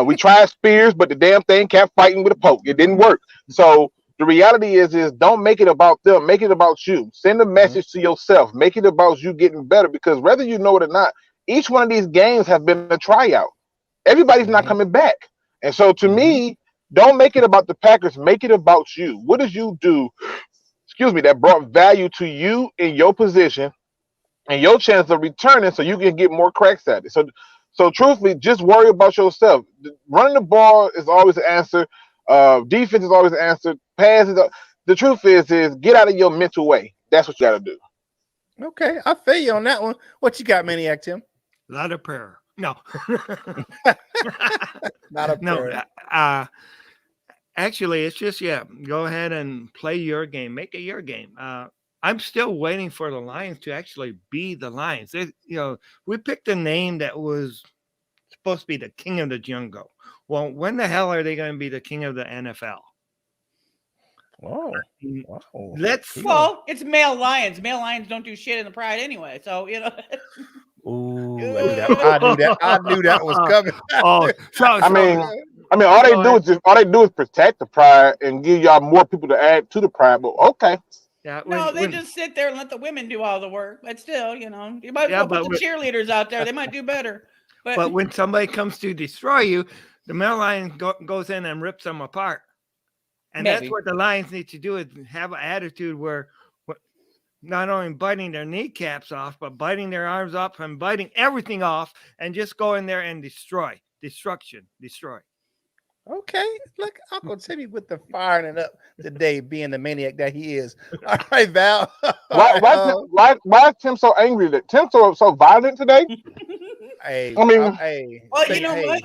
We tried spears, but the damn thing kept fighting with a poke. It didn't work. So the reality is don't make it about them. Make it about you. Send a message to yourself. Make it about you getting better, because whether you know it or not, each one of these games have been a tryout. Everybody's not coming back. And so to me, don't make it about the Packers. Make it about you. What did you do, that brought value to you in your position and your chance of returning so you can get more cracks at it? So truthfully, just worry about yourself. Running the ball is always the answer. Defense is always the answer. Passes. The truth is get out of your mental way. That's what you got to do. Okay, I feel you on that one. What you got, Maniac Tim? A lot of prayer. No. Not a No. parent. Actually, it's just go ahead and play your game. Make it your game. I'm still waiting for the Lions to actually be the Lions. We picked a name that was supposed to be the king of the jungle. Well, when the hell are they going to be the king of the NFL? Wow. Wow. Let's. Well, it's male lions. Male lions don't do shit in the pride anyway. So Ooh, I knew that. I knew that. I knew that was coming. Oh, I mean, all they do is protect the pride and give y'all more people to add to the pride. But okay, yeah. no, they just sit there and let the women do all the work. But still, you might as well put the cheerleaders out there. They might do better. But when somebody comes to destroy you, the male lion goes in and rips them apart. And that's what the Lions need to do, is have an attitude where not only biting their kneecaps off, but biting their arms off and biting everything off and just go in there and destroy. Okay, look, Uncle Timmy with the firing it up today, being the maniac that he is. All right, Val. Why is Tim so angry? That Tim so violent today? Hey, well, what?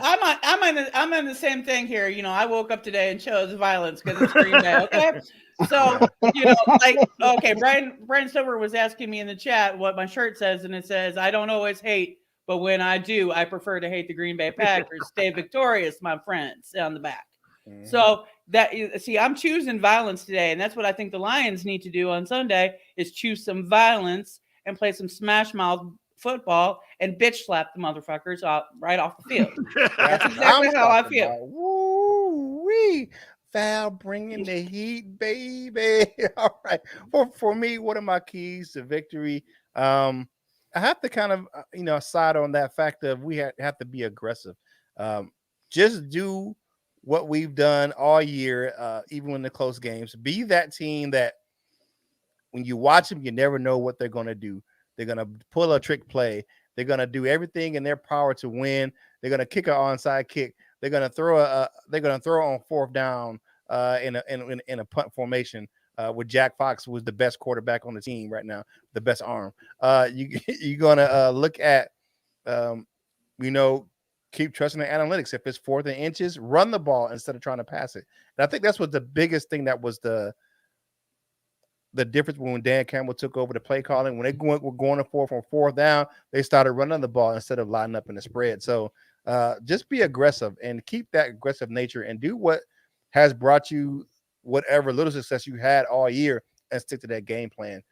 I'm on the same thing here. I woke up today and chose violence because it's Green Bay. Okay, so okay, Brian Silver was asking me in the chat what my shirt says, and it says, "I don't always hate, but when I do, I prefer to hate the Green Bay Packers. Stay victorious, my friends." On the back. Mm-hmm. So I'm choosing violence today, and that's what I think the Lions need to do on Sunday is choose some violence and play some smash mouth football and bitch slap the motherfuckers right off the field. That's exactly how I feel. Woo-wee. Val bringing the heat, baby. All right. For me, one of my keys to victory, I have to kind of, side on that fact of we have to be aggressive. Just do what we've done all year, even in the close games. Be that team that when you watch them, you never know what they're going to do. They're going to pull a trick play. They're going to do everything in their power to win. They're going to kick an onside kick. They're going to throw on fourth down in a punt formation with Jack Fox, who was the best quarterback on the team right now, the best arm. You're going to look at, keep trusting the analytics. If it's 4th and inches, run the ball instead of trying to pass it. And I think that's what the biggest thing that was the difference when Dan Campbell took over the play calling. When were going for fourth down, they started running the ball instead of lining up in the spread. So just be aggressive and keep that aggressive nature and do what has brought you whatever little success you had all year and stick to that game plan.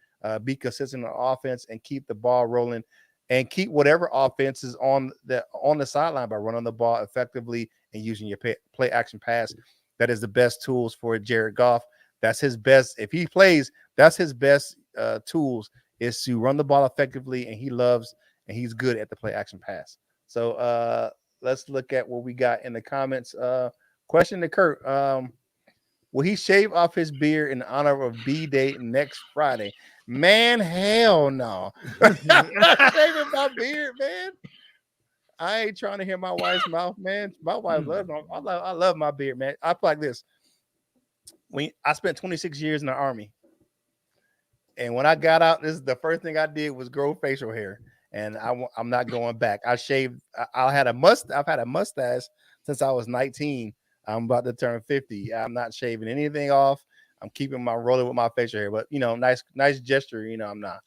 Be consistent on offense and keep the ball rolling and keep whatever offense is on the sideline by running the ball effectively and using your play action pass. That is the best tools for Jared Goff. That's his best. If he plays, that's his best tools is to run the ball effectively, and he's good at the play action pass. So let's look at what we got in the comments. Question to Kurt. Will he shave off his beard in honor of B-Day next Friday? Man, hell no. I'm not shaving my beard, man. I ain't trying to hear my wife's mouth, man. My wife I love my beard, man. I feel like this. I spent 26 years in the Army. And when I got out, this is the first thing I did was grow facial hair. And I'm not going back. I shaved. I've had a mustache since I was 19. I'm about to turn 50. I'm not shaving anything off. I'm keeping my rolling with my facial hair. But nice gesture. I'm not.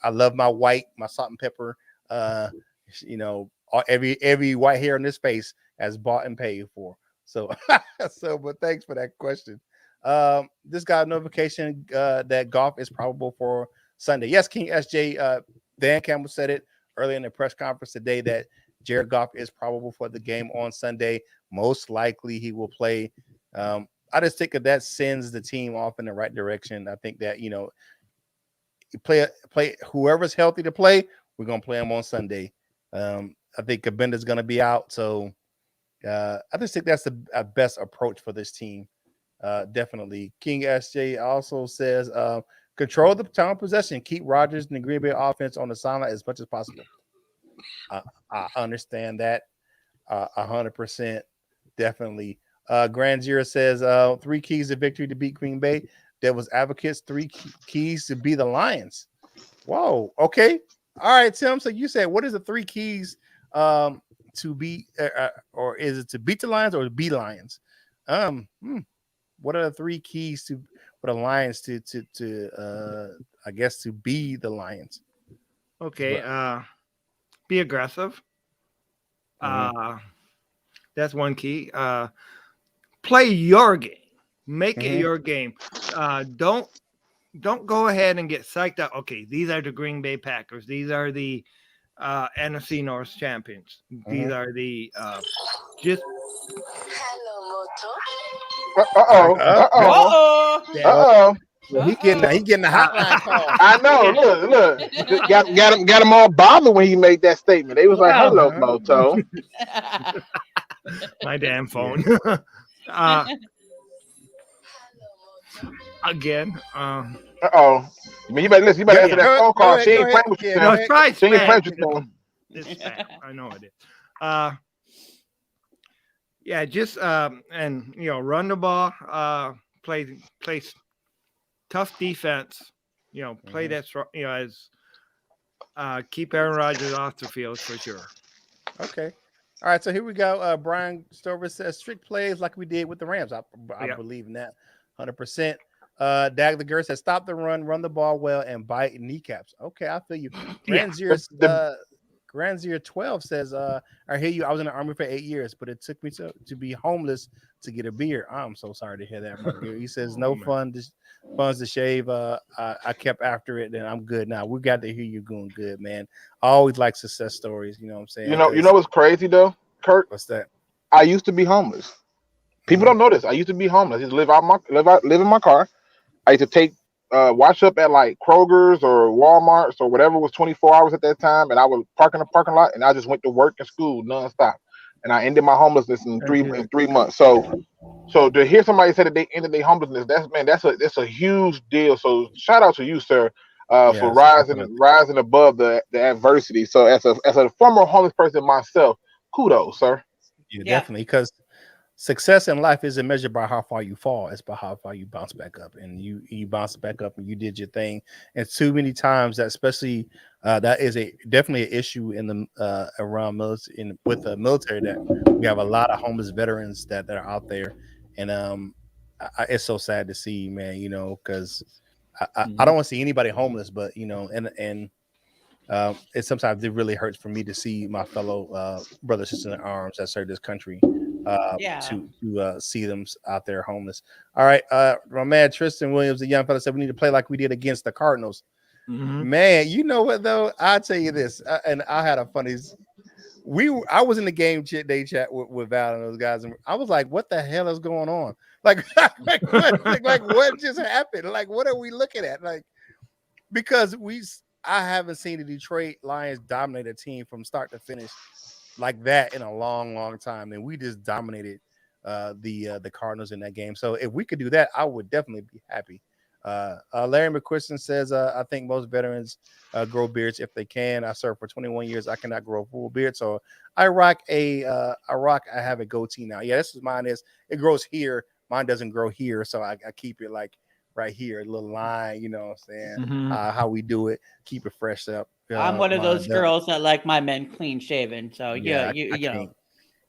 I love my white, my salt and pepper. Every white hair on this face has bought and paid for. So, but thanks for that question. This got a notification that Goff is probable for Sunday. Yes, King SJ. Dan Campbell said it earlier in the press conference today that Jared Goff is probable for the game on Sunday. Most likely he will play. I just think that sends the team off in the right direction. I think that you play whoever's healthy to play. We're gonna play him on Sunday. I think Kabinda's gonna be out, so I just think that's the best approach for this team. Definitely. King SJ also says control the time of possession. Keep Rodgers and the Green Bay offense on the sideline as much as possible. I understand that 100%. Definitely. Grand Zero says 3 keys to victory to beat Green Bay. There was advocates 3 keys to be the Lions. Whoa. Okay. All right, Tim. So you said what is the 3 keys to be, or is it to beat the Lions or to be Lions? What are the three keys to for the Lions to I guess to be the Lions? Okay. Be aggressive. That's one key. Play your game. Make it your game. Don't go ahead and get psyched out. Okay, these are the Green Bay Packers. These are the NFC North champions. These are the just. He getting the hotline call. I know. Look. Got him all bothered when he made that statement. They was like, "Hello, Moto." My damn phone. Again. I mean, you better listen. You better answer that phone call. She ain't playing with you. No, try she ain't playing with you. It's spam. I know it is. Yeah, just and run the ball. Play tough defense. Play that. As keep Aaron Rodgers off the field for sure. Okay. All right. So here we go. Brian Stover says strict plays like we did with the Rams. I believe in that 100%. Dag the Gert says stop the run the ball well, and bite kneecaps. Okay, I feel you. Granzier 12 says, I hear you. I was in the Army for 8 years, but it took me to be homeless to get a beard. I'm so sorry to hear that. He says, no funds to shave. I kept after it, and I'm good now. We got to hear you going good, man. I always like success stories. You know what I'm saying? You know what's crazy though, Kurt? What's that? I used to be homeless. People don't know this. I used to be homeless. I used to live in my car. I used to take watch up at like Kroger's or Walmart's or whatever was 24 hours at that time, and I would park in the parking lot, and I just went to work and school nonstop, and I ended my homelessness in 3 months. So to hear somebody say that they ended their homelessness, that's a huge deal. So shout out to you, sir, for rising above the adversity. So as a former homeless person myself, kudos, sir. Yeah, definitely, because success in life isn't measured by how far you fall; it's by how far you bounce back up. And you bounced back up, and you did your thing. And too many times, that especially that is definitely an issue in the around military with the military, that we have a lot of homeless veterans that are out there, and it's so sad to see, man. Because I don't want to see anybody homeless, but and it sometimes it really hurts for me to see my fellow brothers and sisters in arms that serve this country. To see them out there homeless. All right, my man Tristan Williams, the young fella, said we need to play like we did against the Cardinals. Man, you know what though? I'll tell you this, and I had a funny. I was in the game day chat with Val and those guys, and I was like, "What the hell is going on? Like what just happened? Like, what are we looking at? Like, because I haven't seen the Detroit Lions dominate a team from start to finish like that in a long, long time, and we just dominated the Cardinals in that game. So if we could do that, I would definitely be happy. Larry McQuiston says, I think most veterans grow beards if they can. I served for 21 years. I cannot grow a full beard, so I have a goatee now. Yeah, this is mine. It grows here. Mine doesn't grow here, so I keep it like right here, a little line. You know what I'm saying? How we do it, keep it fresh up. I'm one of those girls that like my men clean shaven. So you know.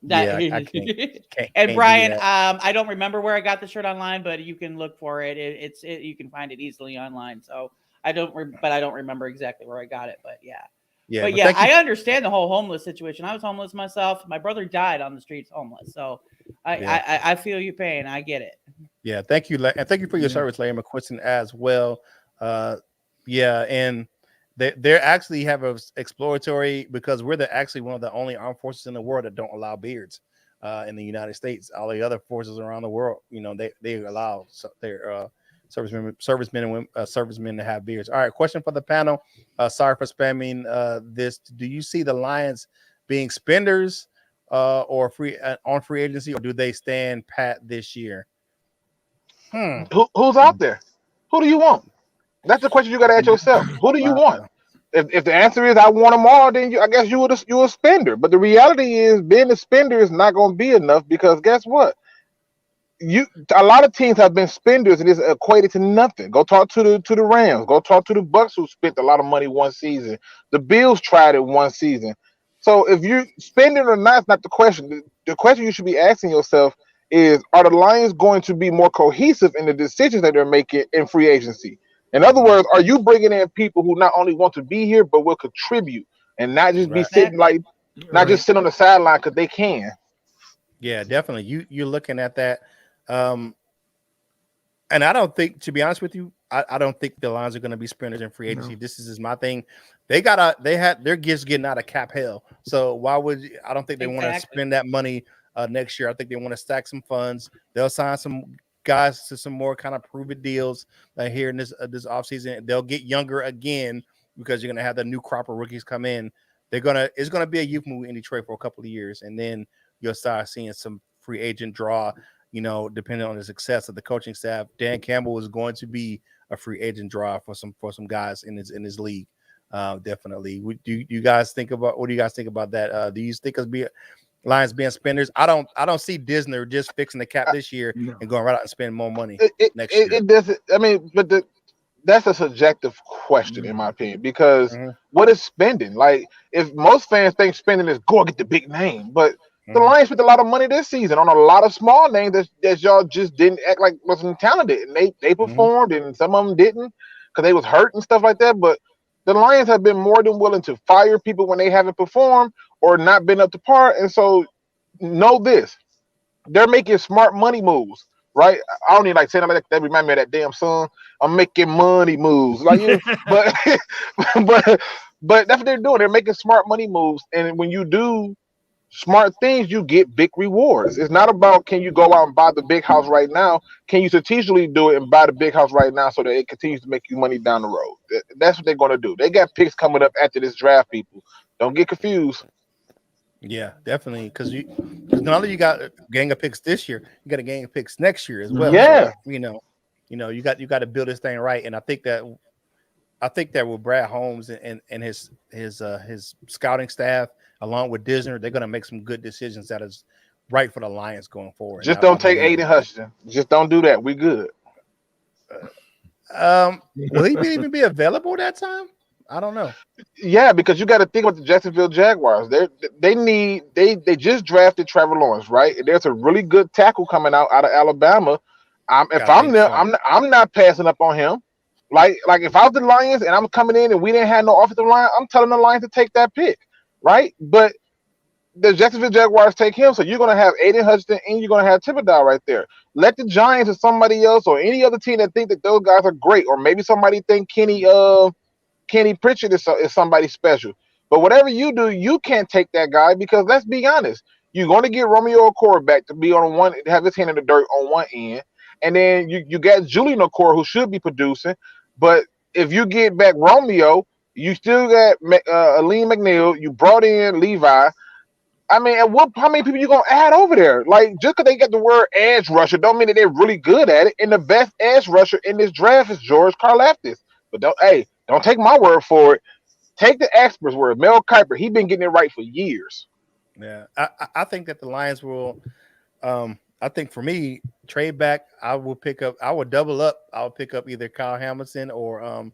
I can't. And Brian, I don't remember where I got the shirt online, but you can look for it. You can find it easily online. So I don't remember exactly where I got it. But I understand the whole homeless situation. I was homeless myself. My brother died on the streets homeless. So I feel your pain. I get it. Yeah, thank you, and thank you for your service, Larry McQuiston, as well. And they actually have an exploratory, because we're actually one of the only armed forces in the world that don't allow beards in the United States. All the other forces around the world, they allow their servicemen and women, servicemen to have beards. All right, question for the panel. Sorry for spamming this. Do you see the Lions being spenders or on free agency, or do they stand pat this year? Who's out there? Who do you want? That's the question you got to ask yourself. Who do you want? If the answer is I want them all, then I guess you're a spender. But the reality is, being a spender is not going to be enough, because guess what? A lot of teams have been spenders, and it's equated to nothing. Go talk to the Rams. Go talk to the Bucks, who spent a lot of money one season. The Bills tried it one season. So if you spend it or not is not the question. The question you should be asking yourself is: are the Lions going to be more cohesive in the decisions that they're making in free agency? In other Mhm. words, are you bringing in people who not only want to be here but will contribute and not just be Right. sitting Exactly. like not Right. just sit on the sideline because they can? Yeah, definitely. You're looking at that. Um, and I don't think, to be honest with you, I don't think the Lions are going to be sprinters in free No. agency. This is my thing. They're just getting out of cap hell. So why would I don't think they want to Exactly. spend that money next year. I think they want to stack some funds. They'll sign some guys to some more kind of prove it deals here in this offseason. They'll get younger again because you're going to have the new crop of rookies come in. It's gonna be a youth movie in Detroit for a couple of years, and then you'll start seeing some free agent draw. Depending on the success of the coaching staff, Dan Campbell is going to be a free agent draw for some guys in his league. Definitely. Do you guys think about what do you guys think about that? Do you think us be Lions being spenders? I don't see Disney just fixing the cap this year No. and going right out and spending more money It it, next it, year. it doesn't. I mean, but that's a subjective question in my opinion because Mhm, what is spending? Like, if most fans think spending is go get the big name, but the mhm, Lions spent a lot of money this season on a lot of small names that y'all just didn't act like wasn't talented, and they mhm. performed, and some of them didn't because they was hurt and stuff like that. But the Lions have been more than willing to fire people when they haven't performed or not been up to par, and so know this: they're making smart money moves, right? I don't even like saying it like that. That remind me of that damn song. I'm making money moves, like you, but but but that's what they're doing. They're making smart money moves, and when you do smart things, you get big rewards. It's not about can you go out and buy the big house right now. Can you strategically do it and buy the big house right now so that it continues to make you money down the road? That's what they're going to do. They got picks coming up after this draft. People, don't get confused. Yeah, definitely. Because not only you got a gang of picks this year, you got a gang of picks next year as well. Mhm. So Yeah, you got to build this thing right. And I think that with Brad Holmes and his scouting staff, along with Disney, they're gonna make some good decisions that is right for the Lions going forward. And just I don't take believe Aiden Hutchinson. Just don't do that. We good. will he even be available that time? I don't know. Yeah, because you got to think about the Jacksonville Jaguars. They just drafted Trevor Lawrence, right? And there's a really good tackle coming out of Alabama. If Gotta I'm think there, so. I'm not passing up on him. Like if I was the Lions and I'm coming in and we didn't have no offensive line, I'm telling the Lions to take that pick, right? But the Jacksonville Jaguars take him, so you're gonna have Aiden Hutchinson and you're gonna have Thibodeau right there. Let the Giants or somebody else or any other team that think that those guys are great, or maybe somebody think Kenny Pritchard is somebody special. But whatever you do, you can't take that guy because let's be honest, you're going to get Romeo Ocore back to be on one, have his hand in the dirt on one end, and then you got Julian Ocore who should be producing. But if you get back Romeo, you still got Aline McNeil. You brought in Levi. I mean, and how many people you gonna add over there? Like, just because they get the word edge rusher, don't mean that they're really good at it. And the best edge rusher in this draft is George Karlaftis. But don't take my word for it. Take the experts' word. Mel Kiper, he been getting it right for years. Yeah, I think that the Lions will. I think for me, trade back, I will double up. I'll pick up either Kyle Hamilton or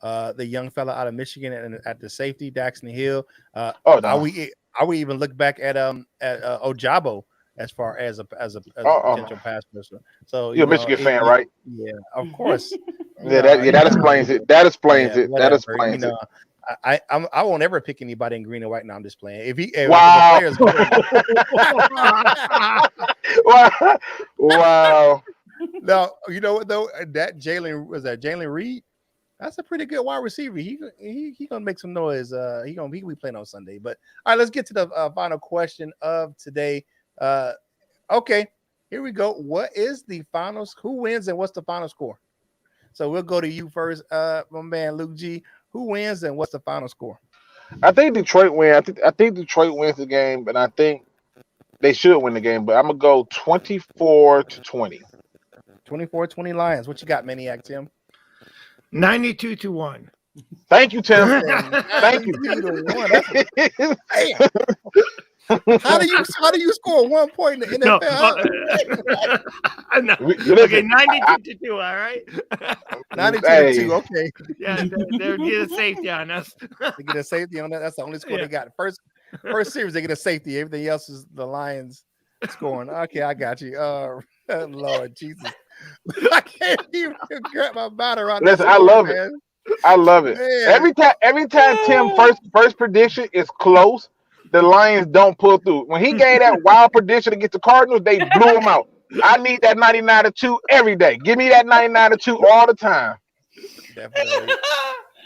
the young fella out of Michigan at the safety, Daxton Hill. Oh I no. would I would even look back at Ojabo as far as a Oh, potential pass rusher. So you're a Michigan fan, right? yeah, of course. Yeah, that You know, explains it. That explains yeah, it. That whatever. explains it. I won't ever pick anybody in green and white. Now I'm just playing. If a Wow. player is good, Wow. Wow. no, you know what though? That Jalen Reed. That's a pretty good wide receiver. He gonna make some noise. He be playing on Sunday. But all right, let's get to the final question of today. Okay, here we go. What is the finals? Who wins and what's the final score? So we'll go to you first, my man Luke G. Who wins and what's the final score? I think Detroit win. I think Detroit wins the game, and I think they should win the game. But I'm gonna go 24-20. 24-20 Lions. What you got, Maniac Tim? 92-1. Thank you, Tim. Thank you. 92-1. Damn. How do you score 1 point in the No. NFL? No. Listen, Okay, 92-2, all right? 92-2. Okay. Yeah, they're getting a safety on us. To get a safety on that. That's the only score Yeah. they got. First series, they get a safety. Everything else is the Lions scoring. Okay, I got you. Lord Jesus. I can't even grab my mind around that Listen, I score, love it. man. I love it. Man. Every time Tim first prediction is close, the Lions don't pull through. When he gave that wild prediction against the Cardinals, they blew him out. I need that 99 to 2 every day. Give me that 99 to 2 all the time. Definitely.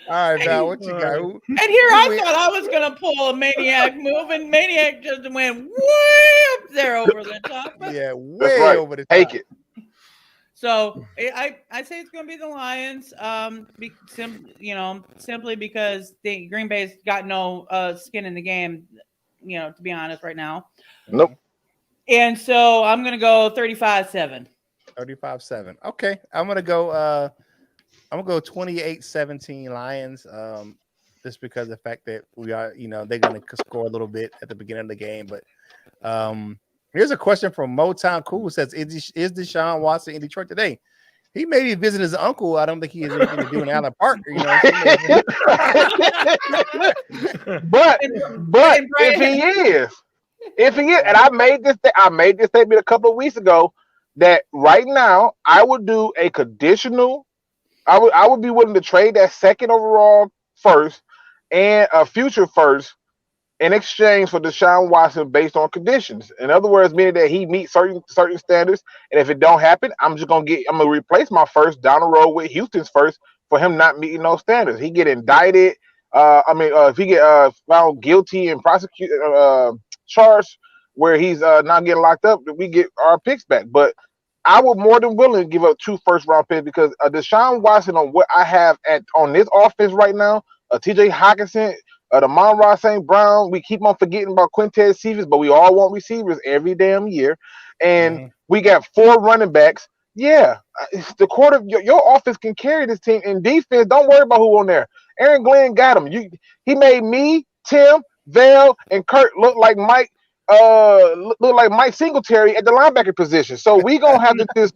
All right, Val, what you got? And here who I win? thought I was going to pull a Maniac move, and Maniac just went way up there over the top. Yeah, That's way right. over the top. Take it. So I say it's going to be the Lions, simply because the Green Bay's got no skin in the game, to be honest, right now. Nope. And so I'm going to go 35-7. 35-7. Okay, I'm gonna go 28-17 Lions. Just because of the fact that we are, they're gonna score a little bit at the beginning of the game. But here's a question from Motown Cool, who says, is Deshaun Watson in Detroit today? He may be visiting his uncle. I don't think he has anything to do in Allen Park. But if he is, and I made this statement a couple of weeks ago that right now I would do a conditional. I would be willing to trade that second overall first and a future first in exchange for Deshaun Watson based on conditions. In other words, meaning that he meets certain standards, and if it don't happen, I'm gonna replace my first down the road with Houston's first for him not meeting those standards. He get indicted. If he get found guilty and prosecuted, charged where he's not getting locked up, we get our picks back. But I would more than willing to give up 2 first-round picks because Deshaun Watson on what I have on this offense right now, T.J. Hockenson, the Monroe St. Brown, we keep on forgetting about Quintez Cephas, but we all want receivers every damn year. And we got 4 running backs. Yeah, the your offense can carry this team. In defense, don't worry about who on there. Aaron Glenn got him. He made me, Tim, Val, and Kurt look like Mike Singletary at the linebacker position. So we gonna have to just,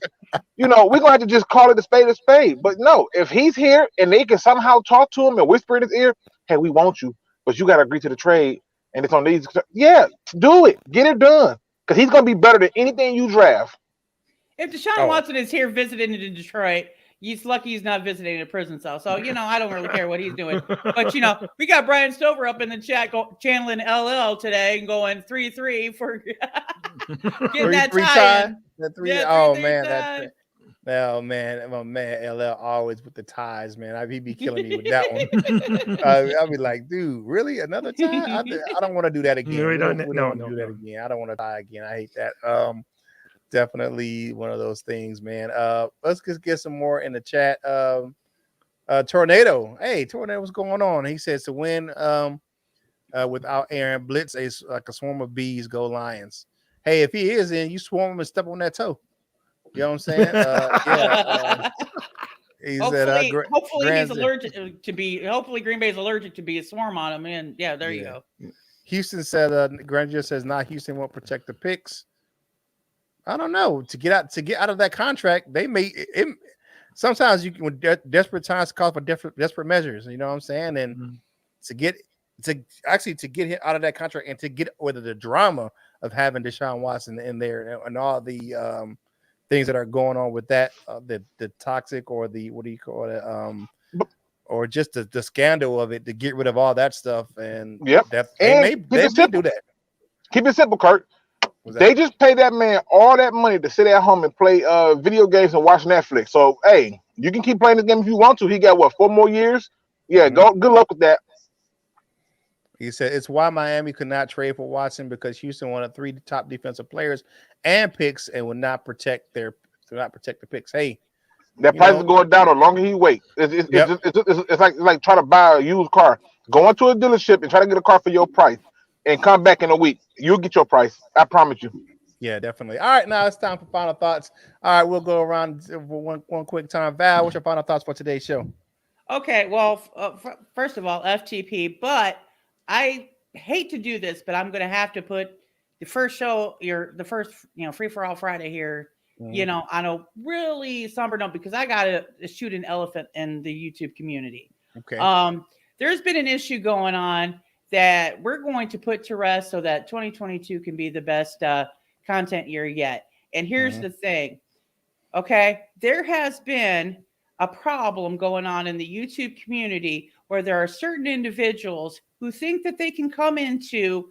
we're gonna have to just call it a spade. But no, if he's here and they can somehow talk to him and whisper in his ear, hey, we want you, but you gotta agree to the trade, and it's on these. Yeah, do it, get it done, because he's gonna be better than anything you draft. If Deshaun Watson is here visiting in Detroit, he's lucky he's not visiting a prison cell. So, I don't really care what he's doing. But, we got Brian Stover up in the chat channeling LL today and going 3-3 for getting that tie. Oh man, my man LL always with the ties, man. He be killing me with that one. I'll be like, dude, really another tie? I don't want to do that again. We don't want to do that again. I don't want to tie again. I hate that. Definitely one of those things, man. Let's just get some more in the chat. Tornado, hey, Tornado, what's going on? He says to win without Aaron Blitz, like a swarm of bees, go Lions. Hey, if he is in, you swarm him and step on that toe. You know what I'm saying? Hopefully he's allergic to be. Hopefully Green Bay's allergic to be a swarm on him. And there you go. Houston said Granger says not. Houston won't protect the picks. I don't know. To get out of that contract, they may. Sometimes you can, when desperate times call for desperate measures. You know what I'm saying? And to get him out of that contract and to get rid of the drama of having Deshaun Watson in there and all the things that are going on with that, the toxic or the what do you call it, or just the scandal of it, to get rid of all that stuff. And they may do that. Keep it simple, Kurt. They just pay that man all that money to sit at home and play video games and watch Netflix. So, hey, you can keep playing this game if you want to. He got 4 more years? Yeah, good luck with that. He said it's why Miami could not trade for Watson, because Houston wanted 3 top defensive players and picks and would not protect the picks. Hey, that price is going down the longer he wait. It's like trying to buy a used car. Go into a dealership and try to get a car for your price, and come back in a week. You'll get your price. I promise you. Yeah, definitely. All right, now it's time for final thoughts. All right, we'll go around for one quick time. Val, what's your final thoughts for today's show? Okay, well, first of all, FTP, but I hate to do this, but I'm going to have to put the first Free for All Friday here, on a really somber note, because I got to shoot an elephant in the YouTube community. Okay. There's been an issue going on, that we're going to put to rest so that 2022 can be the best content year yet. And here's the thing. Okay, there has been a problem going on in the YouTube community where there are certain individuals who think that they can come into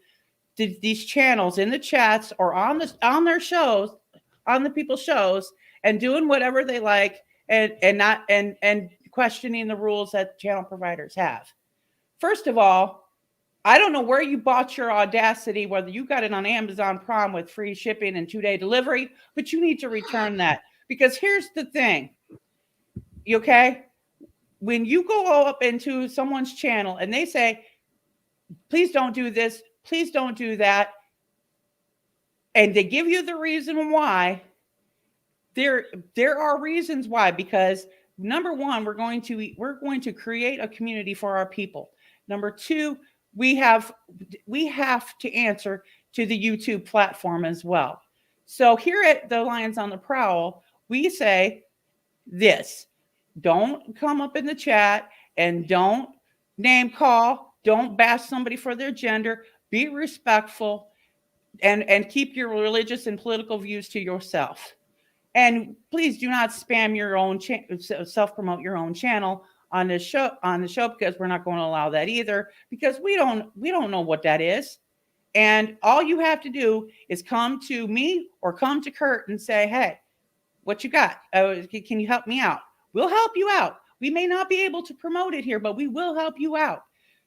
these channels in the chats or on their shows, on the people's shows, and doing whatever they like, and questioning the rules that channel providers have. First of all, I don't know where you bought your audacity, whether you got it on Amazon Prime with free shipping and 2-day delivery, but you need to return that. Because here's the thing, okay? When you go up into someone's channel and they say, please don't do this, please don't do that, and they give you the reason why, there are reasons why. Because number one, we're going to create a community for our people. Number two, we have to answer to the YouTube platform as well. So here at the Lions on the Prowl, we say this: don't come up in the chat and don't name call, don't bash somebody for their gender, be respectful, and keep your religious and political views to yourself. And please do not spam your own self-promote your own channel on the show, because we're not going to allow that either, because we don't know what that is. And all you have to do is come to me or come to Kurt and say, hey, what you got? Can you help me out? We'll help you out. We may not be able to promote it here, but we will help you out.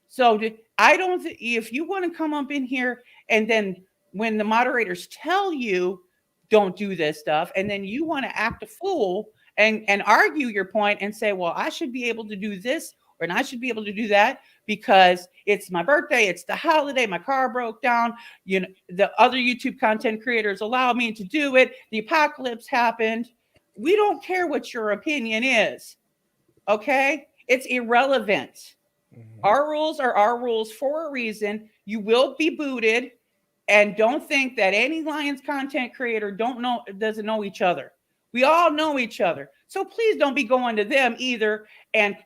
So if you want to come up in here and then when the moderators tell you don't do this stuff, and then you want to act a fool and argue your point and say, well, I should be able to do this and I should be able to do that because it's my birthday, it's the holiday, my car broke down, you know, the other YouTube content creators allow me to do it, the apocalypse happened. We don't care what your opinion is, okay? It's irrelevant. Our rules are our rules for a reason. You will be booted, and don't think that any Lions content creator doesn't know each other. We all know each other. So please don't be going to them either and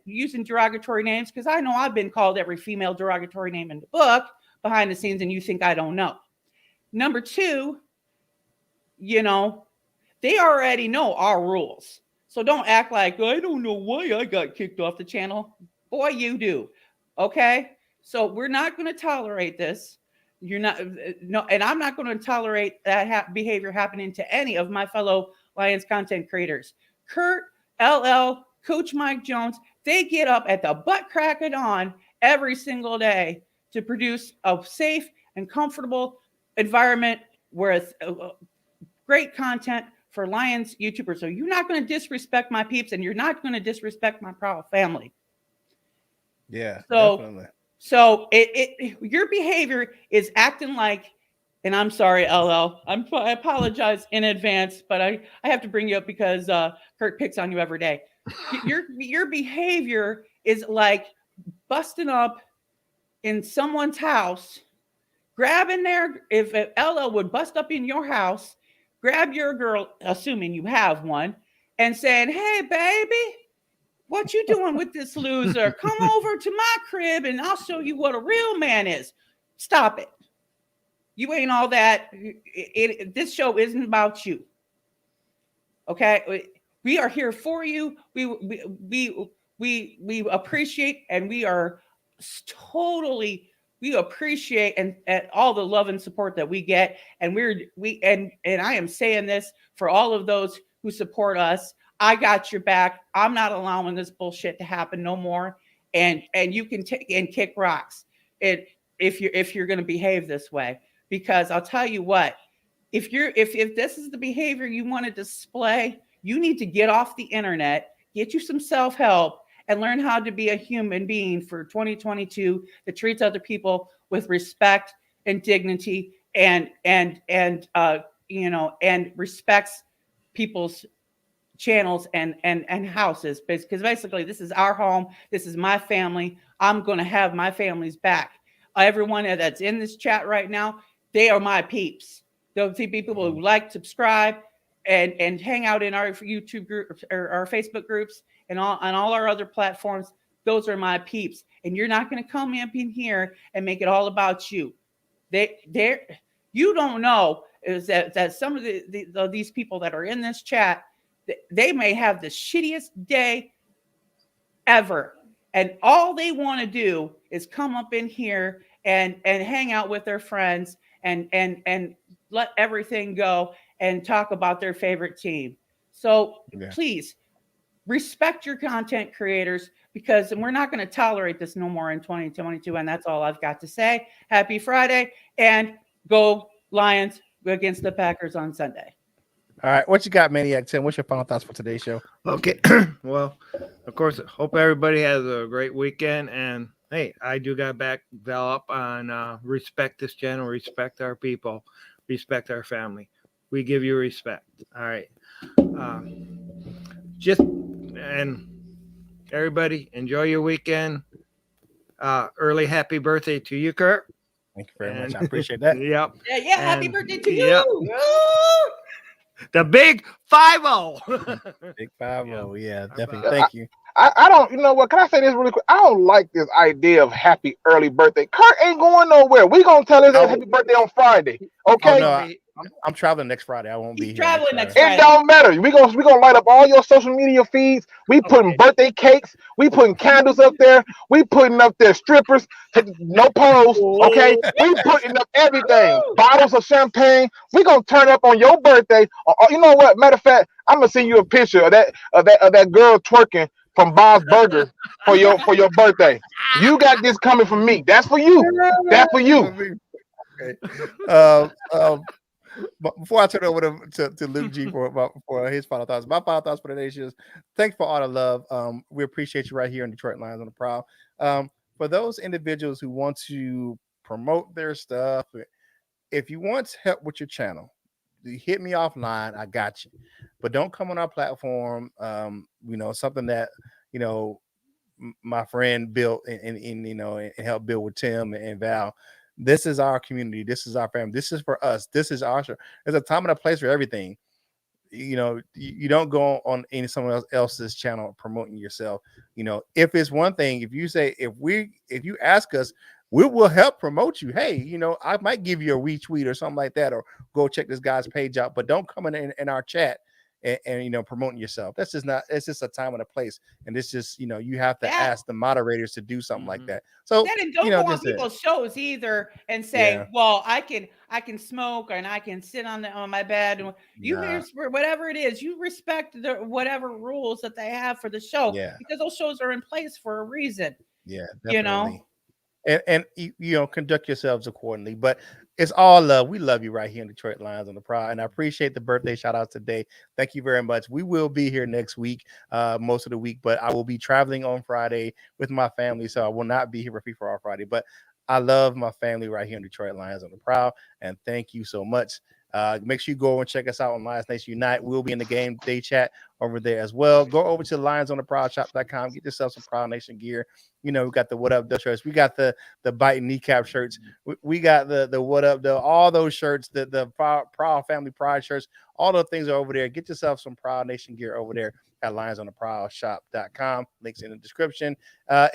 using derogatory names, because I know I've been called every female derogatory name in the book behind the scenes, and you think I don't know. Number two, you know, they already know our rules. So don't act like, I don't know why I got kicked off the channel. Boy, you do. Okay? So we're not going to tolerate this. You're not, no, and I'm not going to tolerate that behavior happening to any of my fellow Lions content creators. Kurt, LL, Coach Mike Jones, they get up at the butt crack of dawn every single day to produce a safe and comfortable environment with great content for Lions YouTubers. So you're not going to disrespect my peeps, and you're not going to disrespect my proud family. Yeah, so definitely. So your behavior is acting like, and I'm sorry, LL, I apologize in advance, but I have to bring you up because Kurt picks on you every day. Your behavior is like busting up in someone's house, grabbing if LL would bust up in your house, grab your girl, assuming you have one, and saying, hey, baby, what you doing with this loser? Come over to my crib and I'll show you what a real man is. Stop it. You ain't all that. This show isn't about you. Okay? We are here for you. We appreciate, and we are totally, we appreciate and all the love and support that we get. And and I am saying this for all of those who support us. I got your back. I'm not allowing this bullshit to happen no more. And you can take and kick rocks if you're going to behave this way. Because I'll tell you what, if this is the behavior you want to display, you need to get off the internet, get you some self-help, and learn how to be a human being for 2022 that treats other people with respect and dignity and respects people's channels and houses, because basically this is our home, this is my family. I'm going to have my family's back. Everyone that's in this chat right now, they are my peeps. Those people who like, subscribe, and hang out in our YouTube group or our Facebook groups and all our other platforms. those are my peeps. And you're not going to come up in here and make it all about you. You don't know is that some of these people that are in this chat, they may have the shittiest day ever. And all they want to do is come up in here and hang out with their friends and let everything go and talk about their favorite team. So please respect your content creators, because we're not going to tolerate this no more in 2022. And that's all I've got to say. Happy Friday, and go Lions against the Packers on Sunday. All right, what you got, Maniac Tim? What's your final thoughts for today's show? Okay, well, of course, hope everybody has a great weekend. And hey, I do got back Val up on respect this channel, respect our people, respect our family. We give you respect. All right, and everybody enjoy your weekend. Early happy birthday to you, Kurt. Thank you very much. I appreciate that. Yep. Yeah. Happy birthday to you. Yep. The big 5-0. Big 5-0. Yeah, definitely. Thank you. I don't, you know what? Can I say this really quick? I don't like this idea of happy early birthday. Kurt ain't going nowhere. We gonna tell his happy birthday on Friday. Okay. Oh, no, I'm traveling next Friday. I won't be here. Traveling next Friday. It don't matter. We gonna light up all your social media feeds. We putting birthday cakes. We putting candles up there. We putting up there strippers. No pose. Okay. We putting up everything. Bottles of champagne. We gonna turn up on your birthday. You know what? Matter of fact, I'm gonna send you a picture of that girl twerking from Bob's Burger for your birthday. You got this coming from me. That's for you. That's for you. Okay. Before I turn it over to Luke G for his final thoughts, my final thoughts for today is thanks for all the love. We appreciate you right here in Detroit Lions on the Prowl. For those individuals who want to promote their stuff, if you want help with your channel, you hit me offline. I got you, but don't come on our platform. Something that my friend built and helped build with Tim and Val. This is our community. This is our family. This is for us. This is our show. There's a time and a place for everything. You don't go on someone else's channel promoting yourself. If it's one thing, if you ask us, we will help promote you. Hey, I might give you a retweet or something like that, or go check this guy's page out. But don't come in our chat and promoting yourself. That's just not. It's just a time and a place, and it's just you have to ask the moderators to do something like that. So don't go on people's shows either and say, well, I can smoke and I can sit on my bed. Whatever it is, you respect whatever rules that they have for the show, because those shows are in place for a reason. Yeah, definitely. And conduct yourselves accordingly. But it's all love. We love you right here in Detroit Lions on the Prowl, and I appreciate the birthday shout outs today. Thank you very much. We will be here next week, most of the week, but I will be traveling on Friday with my family, so I will not be here for Free for All Friday. But I love my family right here in Detroit Lions on the Prowl, and thank you so much. Make sure you go and check us out on Lions Nation Unite. We'll be in the game day chat over there as well. Go over to lionsontheprowlshop.com. Get yourself some Prowl Nation gear. We got the What Up Duh shirts. We got the biting kneecap shirts. We got the What Up Duh. All those shirts, the Prowl Family Pride shirts. All those things are over there. Get yourself some Prowl Nation gear over there at lionsontheprowlshop.com. Links in the description. And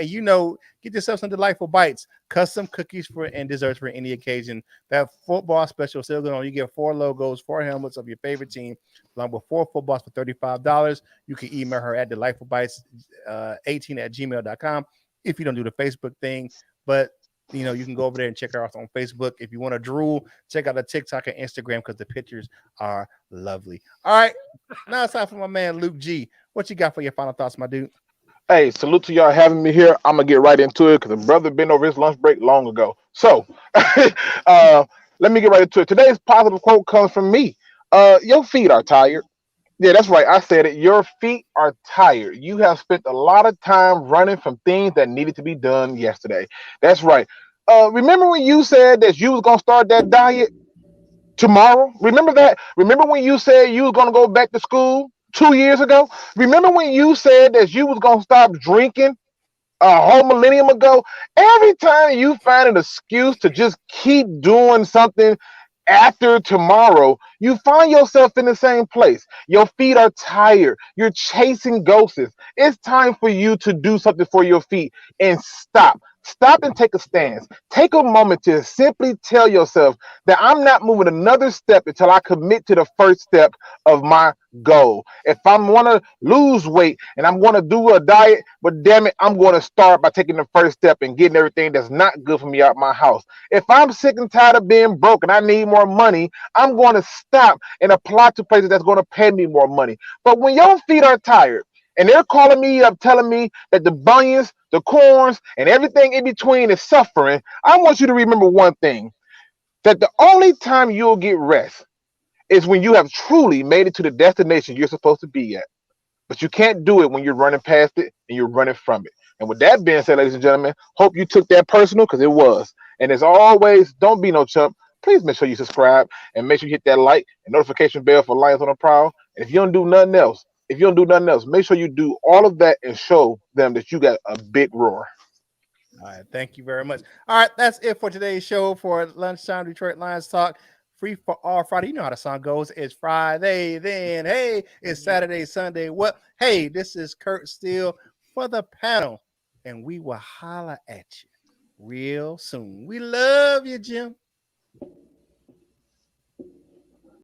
get yourself some delightful bites, custom cookies and desserts for any occasion. That football special still going on. You get 4 logos, 4 helmets of your favorite team, along with 4 footballs for $35. You can email her at delightfulbites18@gmail.com if you don't do the Facebook thing. But you can go over there and check her out on Facebook. If you want to drool, check out the TikTok and Instagram, because the pictures are lovely. All right, now it's time for my man Luke G. What you got for your final thoughts, my dude? Hey, salute to y'all having me here. I'm gonna get right into it because the brother been over his lunch break long ago. So let me get right into it. Today's positive quote comes from me. Your feet are tired. Yeah, that's right. I said it. Your feet are tired. You have spent a lot of time running from things that needed to be done yesterday. That's right. Remember when you said that you was gonna start that diet tomorrow? Remember that? Remember when you said you was gonna go back to school 2 years ago? Remember when you said that you was gonna stop drinking a whole millennium ago? Every time you find an excuse to just keep doing something after tomorrow, you find yourself in the same place. Your feet are tired. You're chasing ghosts. It's time for you to do something for your feet and stop. Stop and take a stance. Take a moment to simply tell yourself that I'm not moving another step until I commit to the first step of my goal. If I want to lose weight and I'm going to do a diet, but damn it, I'm going to start by taking the first step and getting everything that's not good for me out my house. If I'm sick and tired of being broke and I need more money, I'm going to stop and apply to places that's going to pay me more money. But when your feet are tired, and they're calling me up telling me that the bunions, the corns, and everything in between is suffering, I want you to remember one thing, that the only time you'll get rest is when you have truly made it to the destination you're supposed to be at. But you can't do it when you're running past it and you're running from it. And with that being said, ladies and gentlemen, hope you took that personal because it was. And as always, don't be no chump. Please make sure you subscribe and make sure you hit that like and notification bell for Lions on the Prowl. And if you don't do nothing else, make sure you do all of that and show them that you got a big roar. All right, thank you very much. All right, that's it for today's show for Lunchtime Detroit Lions Talk. Free for all Friday. You know how the song goes. It's Friday, then hey, it's Saturday, Sunday. What? Hey, this is Kurt Steele for the panel, and we will holler at you real soon. We love you, Jim.